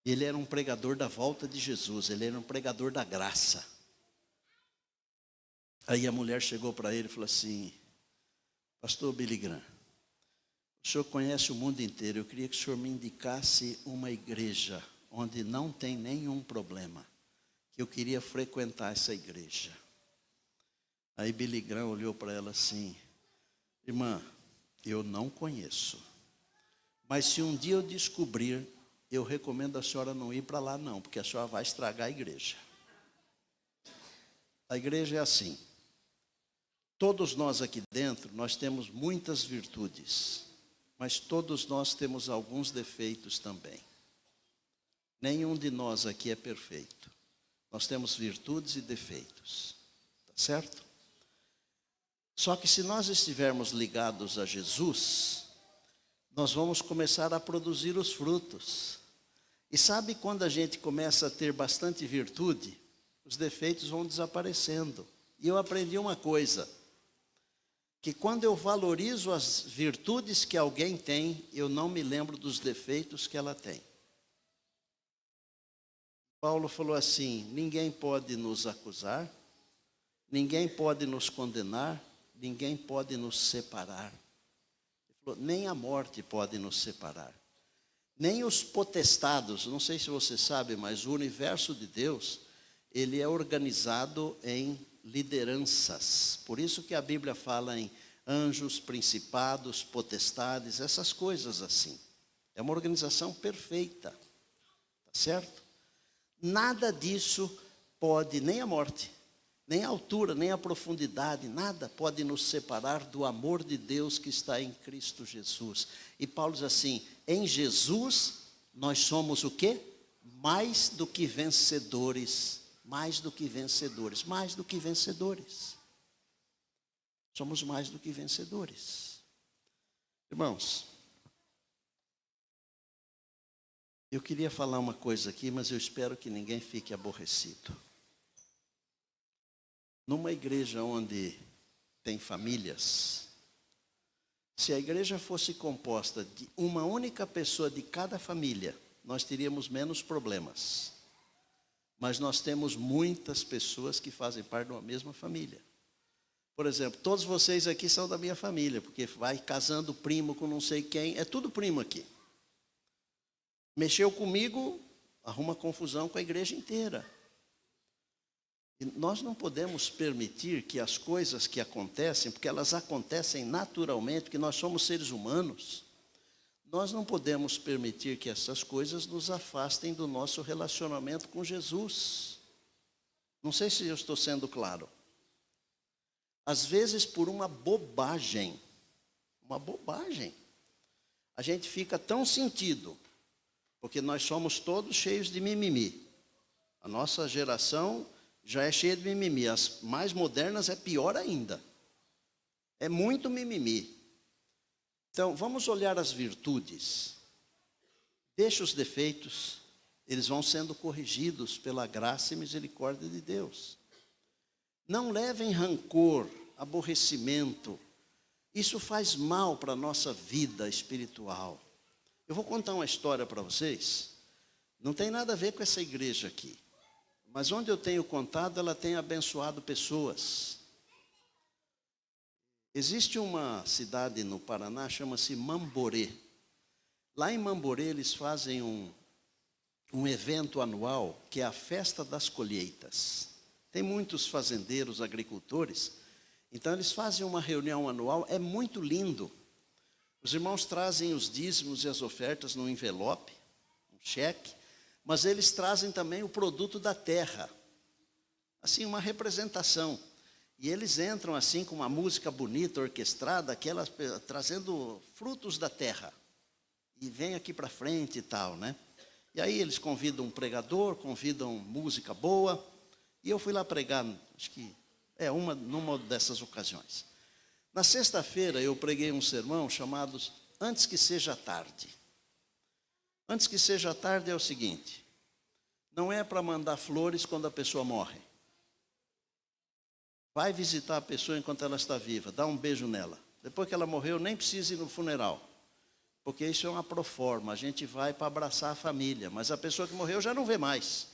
Ele era um pregador da volta de Jesus, ele era um pregador da graça. Aí a mulher chegou para ele e falou assim, pastor Billy Graham, o senhor conhece o mundo inteiro, eu queria que o senhor me indicasse uma igreja onde não tem nenhum problema, que eu queria frequentar essa igreja. Aí Billy Graham olhou para ela assim, irmã, eu não conheço, mas se um dia eu descobrir, eu recomendo a senhora não ir para lá não, porque a senhora vai estragar a igreja. A igreja é assim, todos nós aqui dentro, nós temos muitas virtudes, mas todos nós temos alguns defeitos também. Nenhum de nós aqui é perfeito, nós temos virtudes e defeitos, tá certo? Só que se nós estivermos ligados a Jesus, nós vamos começar a produzir os frutos. E sabe quando a gente começa a ter bastante virtude, os defeitos vão desaparecendo. E eu aprendi uma coisa, que quando eu valorizo as virtudes que alguém tem, eu não me lembro dos defeitos que ela tem. Paulo falou assim, ninguém pode nos acusar, ninguém pode nos condenar, ninguém pode nos separar. Ele falou, nem a morte pode nos separar. Nem os potestados, não sei se você sabe, mas o universo de Deus, ele é organizado em lideranças. Por isso que a Bíblia fala em anjos, principados, potestades, essas coisas assim. É uma organização perfeita, tá certo? Nada disso pode, nem a morte, nem a altura, nem a profundidade, nada pode nos separar do amor de Deus que está em Cristo Jesus. E Paulo diz assim, em Jesus nós somos o quê? Mais do que vencedores, mais do que vencedores, mais do que vencedores. Somos mais do que vencedores. Irmãos, eu queria falar uma coisa aqui, mas eu espero que ninguém fique aborrecido. Numa igreja onde tem famílias, se a igreja fosse composta de uma única pessoa de cada família, nós teríamos menos problemas. Mas nós temos muitas pessoas que fazem parte de uma mesma família. Por exemplo, todos vocês aqui são da minha família, porque vai casando primo com não sei quem, é tudo primo aqui. Mexeu comigo, arruma confusão com a igreja inteira. E nós não podemos permitir que as coisas que acontecem, porque elas acontecem naturalmente, porque nós somos seres humanos, nós não podemos permitir que essas coisas nos afastem do nosso relacionamento com Jesus. Não sei se eu estou sendo claro. Às vezes, por uma bobagem, a gente fica tão sentido, porque nós somos todos cheios de mimimi. A nossa geração já é cheia de mimimi. As mais modernas é pior ainda. É muito mimimi. Então, vamos olhar as virtudes. Deixa os defeitos, eles vão sendo corrigidos pela graça e misericórdia de Deus. Não levem rancor, aborrecimento. Isso faz mal para a nossa vida espiritual. Eu vou contar uma história para vocês. Não tem nada a ver com essa igreja aqui. Mas onde eu tenho contado, ela tem abençoado pessoas. Existe uma cidade no Paraná, chama-se Mamborê. Lá em Mamborê, eles fazem um evento anual, que é a Festa das Colheitas. Tem muitos fazendeiros, agricultores. Então, eles fazem uma reunião anual, é muito lindo. Os irmãos trazem os dízimos e as ofertas num envelope, um cheque, mas eles trazem também o produto da terra. Assim, uma representação. E eles entram assim com uma música bonita, orquestrada, trazendo frutos da terra. E vem aqui para frente e tal, né? E aí eles convidam um pregador, convidam música boa. E eu fui lá pregar, acho que numa dessas ocasiões. Na sexta-feira eu preguei um sermão chamado Antes que Seja Tarde. Antes que seja tarde é o seguinte: não é para mandar flores quando a pessoa morre. Vai visitar a pessoa enquanto ela está viva, dá um beijo nela. Depois que ela morreu, nem precisa ir no funeral, porque isso é uma proforma, a gente vai para abraçar a família, mas a pessoa que morreu já não vê mais.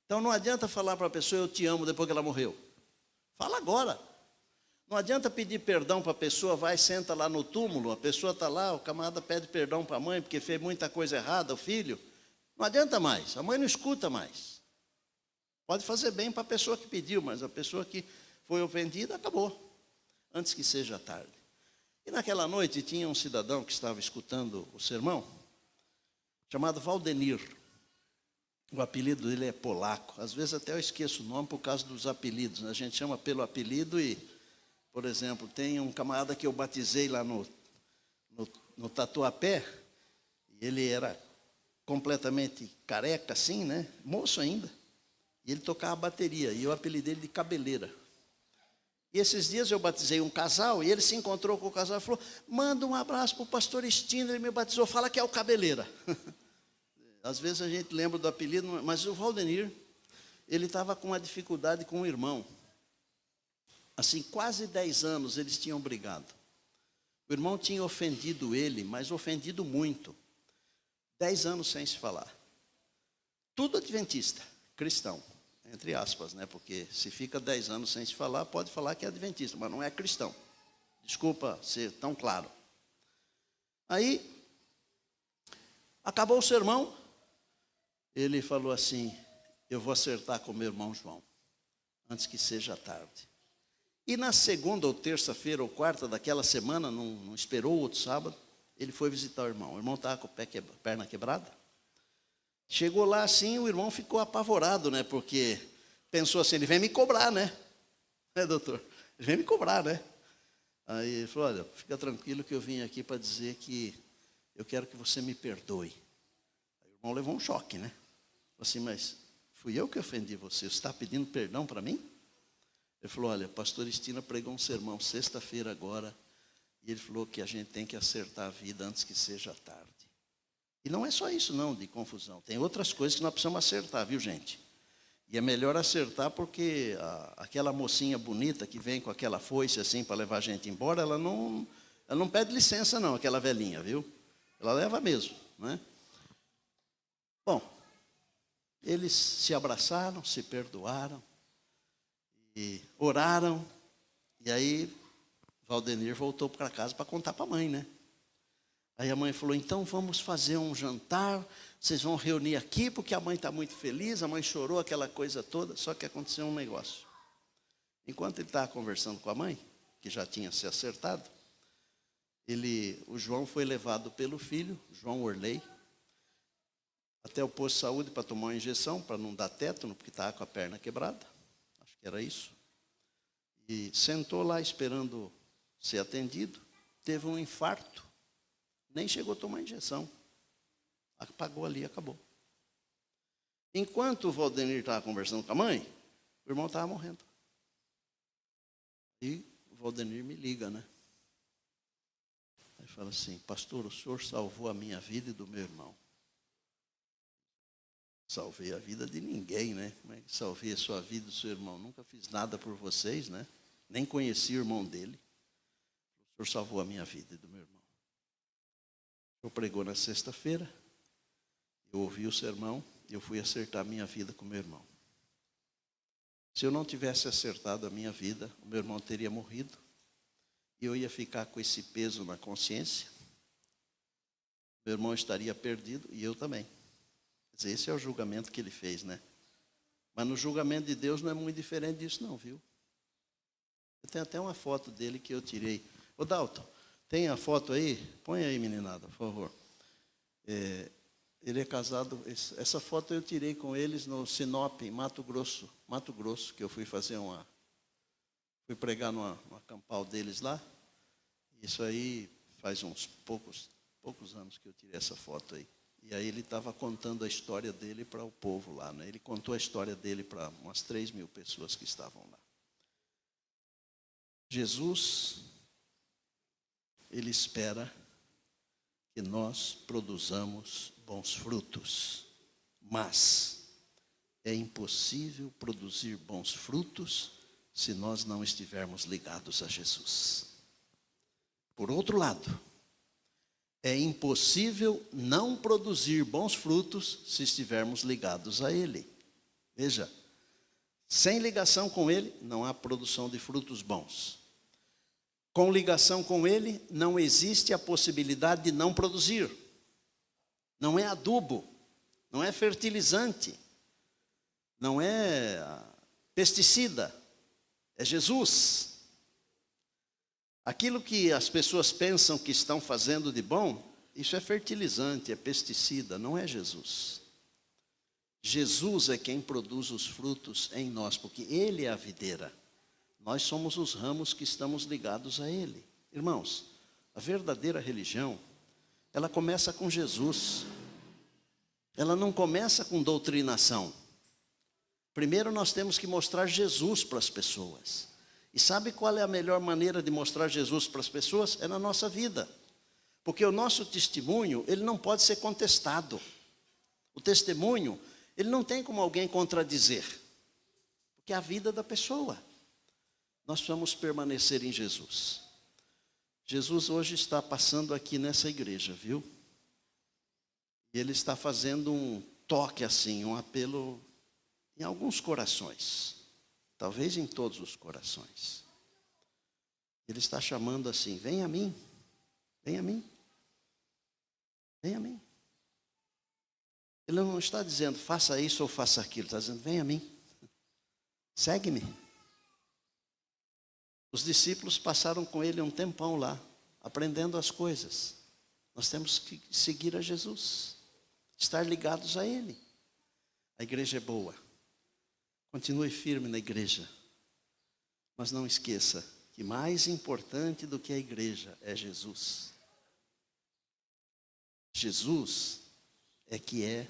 Então não adianta falar para a pessoa, eu te amo, depois que ela morreu. Fala agora. Não adianta pedir perdão para a pessoa, vai, senta lá no túmulo, a pessoa está lá, o camarada pede perdão para a mãe, porque fez muita coisa errada, o filho. Não adianta mais, a mãe não escuta mais. Pode fazer bem para a pessoa que pediu, mas a pessoa que foi ofendida, acabou. Antes que seja tarde. E naquela noite tinha um cidadão que estava escutando o sermão, chamado Valdenir. O apelido dele é polaco. Às vezes até eu esqueço o nome por causa dos apelidos, né? A gente chama pelo apelido e, por exemplo, tem um camarada que eu batizei lá no Tatuapé. E ele era completamente careca assim, né? Moço ainda. E ele tocava bateria. E eu apelidei ele de Cabeleira. E esses dias eu batizei um casal e ele se encontrou com o casal e falou: manda um abraço para o pastor Estino, ele me batizou, fala que é o Cabeleira. Às vezes a gente lembra do apelido, mas o Valdenir, ele estava com uma dificuldade com o irmão. Assim, quase 10 anos eles tinham brigado. O irmão tinha ofendido ele, mas ofendido muito. 10 anos sem se falar. Tudo adventista, cristão, entre aspas, né? Porque se fica 10 anos sem se falar, pode falar que é adventista, mas não é cristão. Desculpa ser tão claro. Aí, acabou o sermão. Ele falou assim: eu vou acertar com meu irmão João, antes que seja tarde. E na segunda ou terça-feira ou quarta daquela semana, não esperou o outro sábado, ele foi visitar o irmão. O irmão estava com a perna quebrada. Chegou lá assim, o irmão ficou apavorado, né? Porque pensou assim, ele vem me cobrar, né? Né, doutor? Ele vem me cobrar, né? Aí ele falou: olha, fica tranquilo que eu vim aqui para dizer que eu quero que você me perdoe. Aí o irmão levou um choque, né? Assim, mas fui eu que ofendi você está pedindo perdão para mim? Ele falou, olha, a pastora Estina pregou um sermão sexta-feira agora, e ele falou que a gente tem que acertar a vida antes que seja tarde. E não é só isso não, de confusão. Tem outras coisas que nós precisamos acertar, viu, gente? E é melhor acertar porque aquela mocinha bonita que vem com aquela foice assim para levar a gente embora, ela não pede licença não, aquela velhinha, viu? Ela leva mesmo, né? Bom, eles se abraçaram, se perdoaram e oraram. E aí Valdenir voltou para casa para contar para a mãe, né? Aí a mãe falou, então vamos fazer um jantar, vocês vão reunir aqui, porque a mãe está muito feliz, a mãe chorou, aquela coisa toda, só que aconteceu um negócio. Enquanto ele estava conversando com a mãe, que já tinha se acertado, o João foi levado pelo filho, João Orley, até o posto de saúde para tomar uma injeção, para não dar tétano, porque estava com a perna quebrada, acho que era isso. E sentou lá esperando ser atendido, teve um infarto, nem chegou a tomar injeção. Apagou ali, acabou. Enquanto o Valdenir estava conversando com a mãe, o irmão estava morrendo. E o Valdenir me liga, né? Aí fala assim, pastor, o senhor salvou a minha vida e do meu irmão. Salvei a vida de ninguém, né? Como é que salvei a sua vida e do seu irmão? Nunca fiz nada por vocês, né? Nem conheci o irmão dele. O senhor salvou a minha vida e do meu irmão. Eu pregou na sexta-feira, eu ouvi o sermão, e eu fui acertar a minha vida com o meu irmão. Se eu não tivesse acertado a minha vida, o meu irmão teria morrido, e eu ia ficar com esse peso na consciência, meu irmão estaria perdido, e eu também. Quer dizer, esse é o julgamento que ele fez, né? Mas no julgamento de Deus não é muito diferente disso não, viu? Eu tenho até uma foto dele que eu tirei. Ô Dalton, tem a foto aí? Põe aí, meninada, por favor. Ele é casado, essa foto eu tirei com eles no Sinop, em Mato Grosso, que eu fui fui pregar numa campal deles lá. Isso aí faz uns poucos anos que eu tirei essa foto aí. E aí ele estava contando a história dele para o povo lá, né? Ele contou a história dele para umas 3.000 pessoas que estavam lá. Jesus, ele espera que nós produzamos bons frutos, mas é impossível produzir bons frutos se nós não estivermos ligados a Jesus. Por outro lado, é impossível não produzir bons frutos se estivermos ligados a Ele. Veja, sem ligação com Ele, não há produção de frutos bons. Com ligação com Ele, não existe a possibilidade de não produzir. Não é adubo, não é fertilizante, não é pesticida, é Jesus. Aquilo que as pessoas pensam que estão fazendo de bom, isso é fertilizante, é pesticida, não é Jesus. Jesus é quem produz os frutos em nós, porque Ele é a videira. Nós somos os ramos que estamos ligados a Ele. Irmãos, a verdadeira religião, ela começa com Jesus. Ela não começa com doutrinação. Primeiro nós temos que mostrar Jesus para as pessoas. E sabe qual é a melhor maneira de mostrar Jesus para as pessoas? É na nossa vida. Porque o nosso testemunho, ele não pode ser contestado. O testemunho, ele não tem como alguém contradizer. Porque é a vida da pessoa. Nós precisamos permanecer em Jesus. Jesus hoje está passando aqui nessa igreja, viu? E Ele está fazendo um toque assim, um apelo em alguns corações. Talvez em todos os corações. Ele está chamando assim, vem a mim, vem a mim, vem a mim. Ele não está dizendo, faça isso ou faça aquilo. Ele está dizendo, vem a mim, segue-me. Os discípulos passaram com ele um tempão lá, aprendendo as coisas. Nós temos que seguir a Jesus, estar ligados a Ele. A igreja é boa. Continue firme na igreja. Mas não esqueça que mais importante do que a igreja é Jesus. Jesus é que é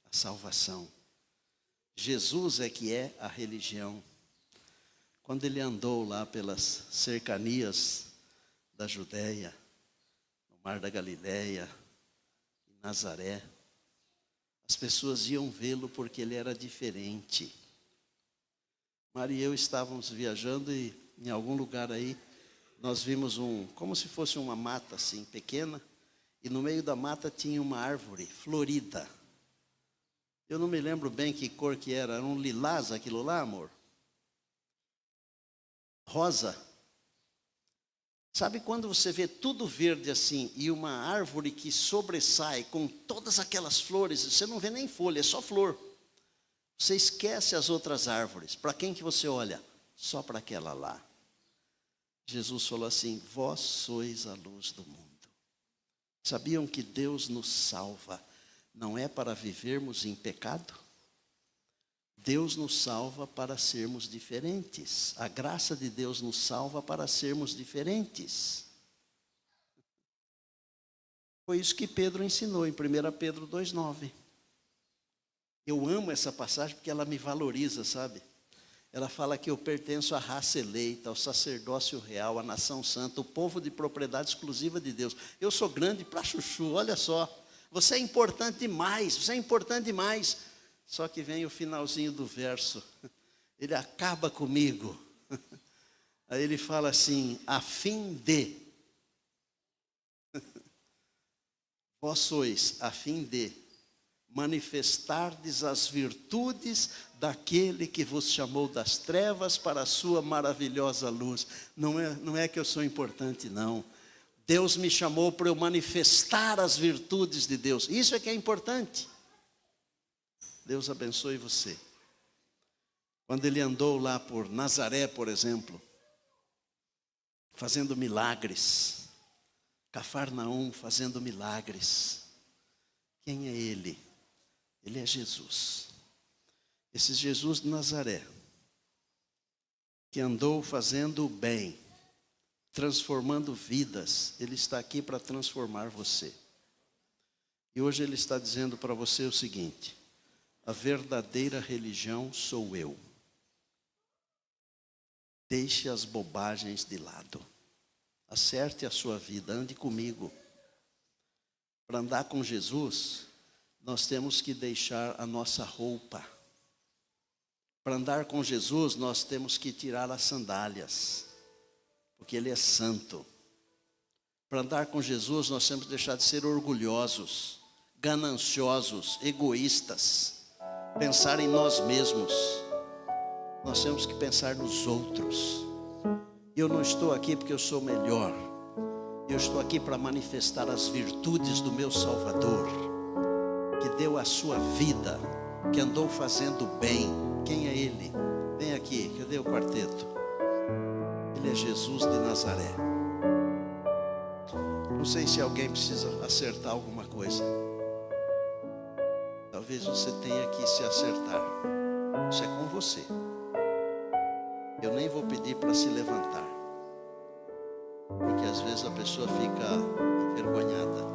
a salvação. Jesus é que é a religião. quando ele andou lá pelas cercanias da Judéia, no Mar da Galileia, em Nazaré, as pessoas iam vê-lo porque ele era diferente. Maria e eu estávamos viajando e em algum lugar aí, nós vimos como se fosse uma mata assim, pequena, e no meio da mata tinha uma árvore florida. Eu não me lembro bem que cor que era um lilás aquilo lá, amor? Rosa. Sabe quando você vê tudo verde assim, e uma árvore que sobressai com todas aquelas flores, você não vê nem folha, é só flor. Você esquece as outras árvores. Para quem que você olha? Só para aquela lá. Jesus falou assim: vós sois a luz do mundo. Sabiam que Deus nos salva, não é para vivermos em pecado? Deus nos salva para sermos diferentes. A graça de Deus nos salva para sermos diferentes. Foi isso que Pedro ensinou em 1 Pedro 2,9. Eu amo essa passagem porque ela me valoriza, sabe? Ela fala que eu pertenço à raça eleita, ao sacerdócio real, à nação santa, o povo de propriedade exclusiva de Deus. Eu sou grande pra chuchu, olha só. Você é importante demais, você é importante demais. Só que vem o finalzinho do verso. Ele acaba comigo. Aí ele fala assim: a fim de. Vós sois a fim de manifestardes as virtudes daquele que vos chamou das trevas para a sua maravilhosa luz. Não é que eu sou importante, não. Deus me chamou para eu manifestar as virtudes de Deus. Isso é que é importante. Deus abençoe você. Quando ele andou lá por Nazaré, por exemplo, fazendo milagres, Cafarnaum fazendo milagres, quem é ele? Ele é Jesus. Esse Jesus de Nazaré, que andou fazendo o bem, transformando vidas, ele está aqui para transformar você. E hoje ele está dizendo para você o seguinte: a verdadeira religião sou eu. Deixe as bobagens de lado. Acerte a sua vida, ande comigo. Para andar com Jesus, nós temos que deixar a nossa roupa. Para andar com Jesus, nós temos que tirar as sandálias, porque Ele é santo. Para andar com Jesus, nós temos que deixar de ser orgulhosos, gananciosos, egoístas, pensar em nós mesmos. Nós temos que pensar nos outros. Eu não estou aqui porque eu sou melhor. Eu estou aqui para manifestar as virtudes do meu Salvador, que deu a sua vida, que andou fazendo bem. Quem é Ele? Vem aqui, cadê o quarteto? Ele é Jesus de Nazaré. Não sei se alguém precisa acertar alguma coisa. Talvez você tenha que se acertar. Isso é com você. Eu nem vou pedir para se levantar, porque às vezes a pessoa fica envergonhada.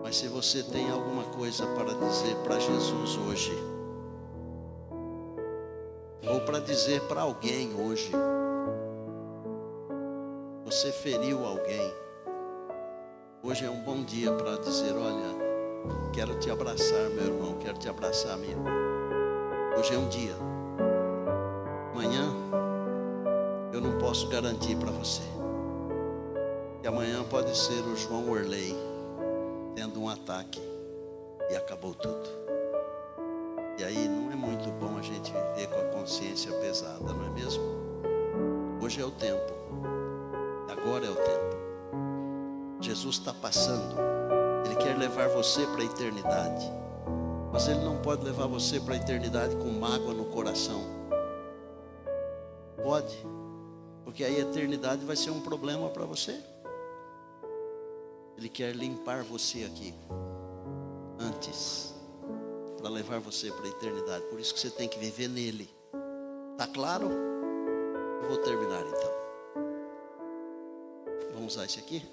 Mas se você tem alguma coisa para dizer para Jesus hoje, ou para dizer para alguém hoje, você feriu alguém, hoje é um bom dia para dizer: olha, quero te abraçar, meu irmão, quero te abraçar, minha irmã. Hoje é um dia. Amanhã eu não posso garantir para você. E amanhã pode ser o João Orley tendo um ataque e acabou tudo. E aí não é muito bom a gente viver com a consciência pesada, não é mesmo? Hoje é o tempo. Agora é o tempo. Jesus está passando. Ele quer levar você para a eternidade. Mas Ele não pode levar você para a eternidade com mágoa no coração. Pode, porque aí a eternidade vai ser um problema para você. Ele quer limpar você aqui antes, para levar você para a eternidade. Por isso que você tem que viver nele. Tá claro? Eu vou terminar então. Vamos usar esse aqui?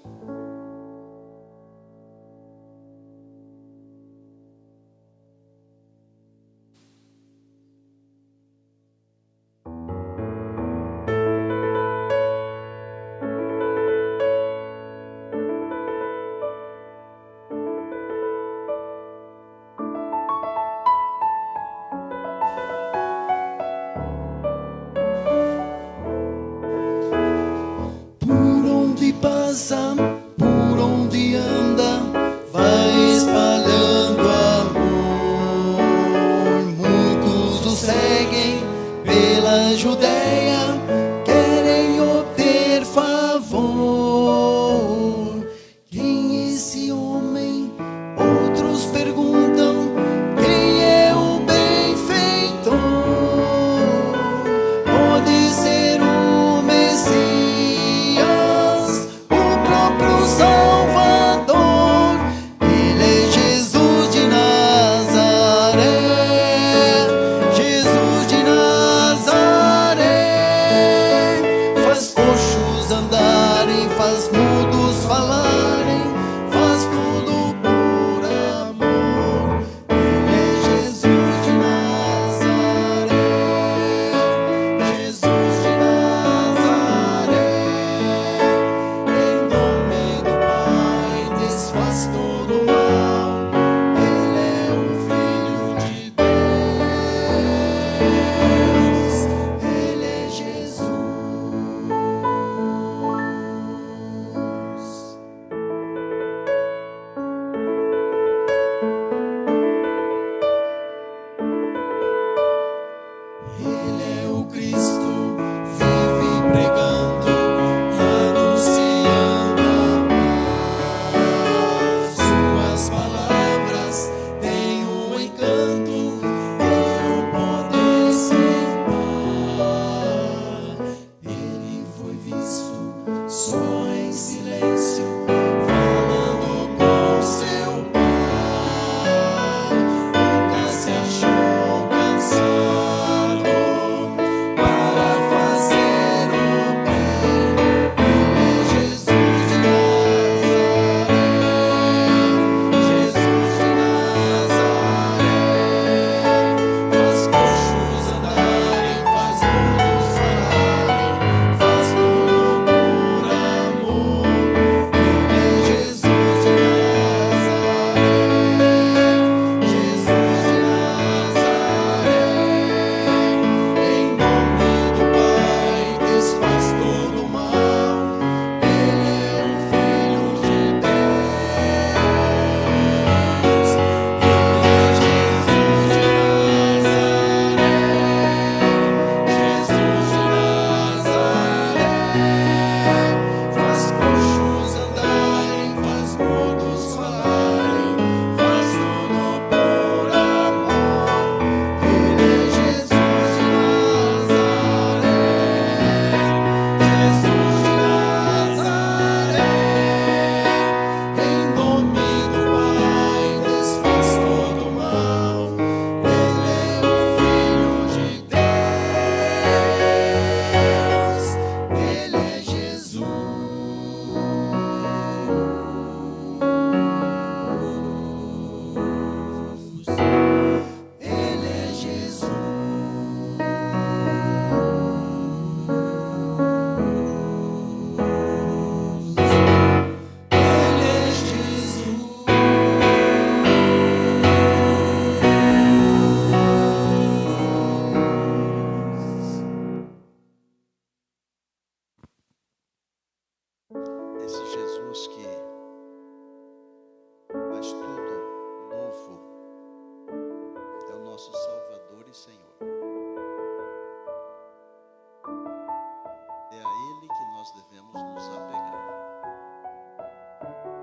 devemos nos apegar,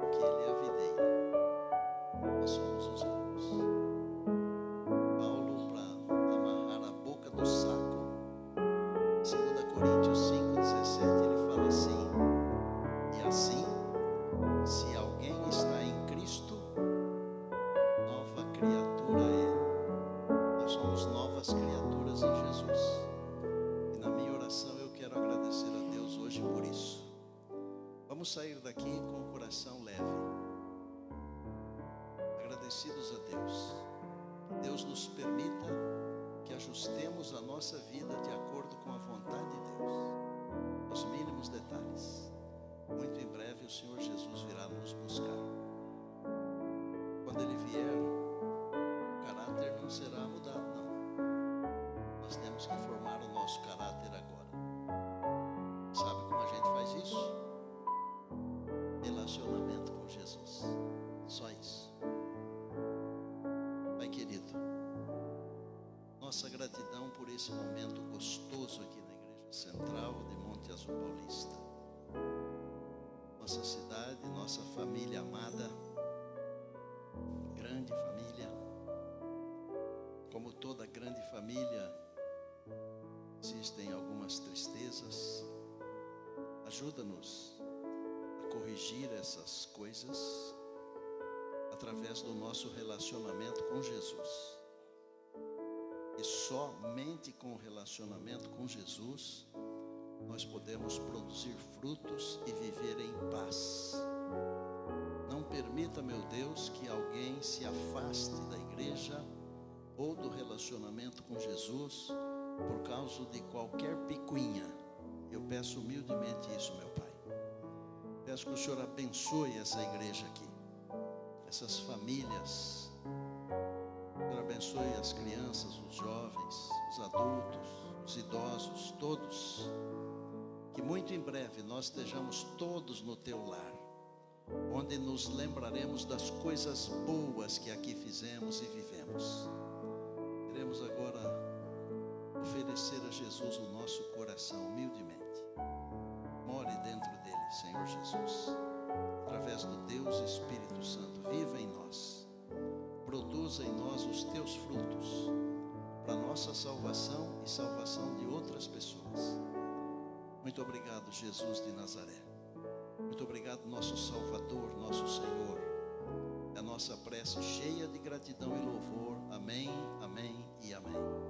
porque Ele é a videira, nós somos os ramos. Paulo, para amarrar a boca do saco, 2 Coríntios 5,17, ele fala assim: e assim, se alguém está em Cristo, nova criatura é. Nós somos novas criaturas em Jesus. E na minha oração eu quero agradecer a Deus hoje por isso. Vamos sair daqui com o coração leve, agradecidos a Deus. Que Deus nos permita que ajustemos a nossa vida de acordo com a vontade de Deus, nos mínimos detalhes. Muito em breve o Senhor Jesus virá nos buscar. Quando Ele vier, o caráter não será mudado, não. Nós temos que formar o nosso caráter agora. Sabe como a gente faz isso? Relacionamento com Jesus. Só isso. Pai querido, nossa gratidão por esse momento gostoso aqui na Igreja Central de Monte Azul Paulista. Nossa cidade, nossa família amada, grande família. Como toda grande família, existem algumas tristezas. Ajuda-nos a corrigir essas coisas através do nosso relacionamento com Jesus. E somente com o relacionamento com Jesus nós podemos produzir frutos e viver em paz. Não permita, meu Deus, que alguém se afaste da igreja ou do relacionamento com Jesus por causa de qualquer picuinha. Eu peço humildemente isso, meu Pai. Peço que o Senhor abençoe essa igreja aqui, essas famílias. O Senhor abençoe as crianças, os jovens, os adultos, os idosos, todos. Que muito em breve nós estejamos todos no Teu lar, onde nos lembraremos das coisas boas que aqui fizemos e vivemos. Queremos agora oferecer a Jesus o nosso coração humildemente. More dentro dele, Senhor Jesus, através do Deus Espírito Santo. Viva em nós, produza em nós os Teus frutos, para nossa salvação e salvação de outras pessoas. Muito obrigado, Jesus de Nazaré. Muito obrigado, nosso Salvador, nosso Senhor. É a nossa prece cheia de gratidão e louvor. Amém, amém e amém.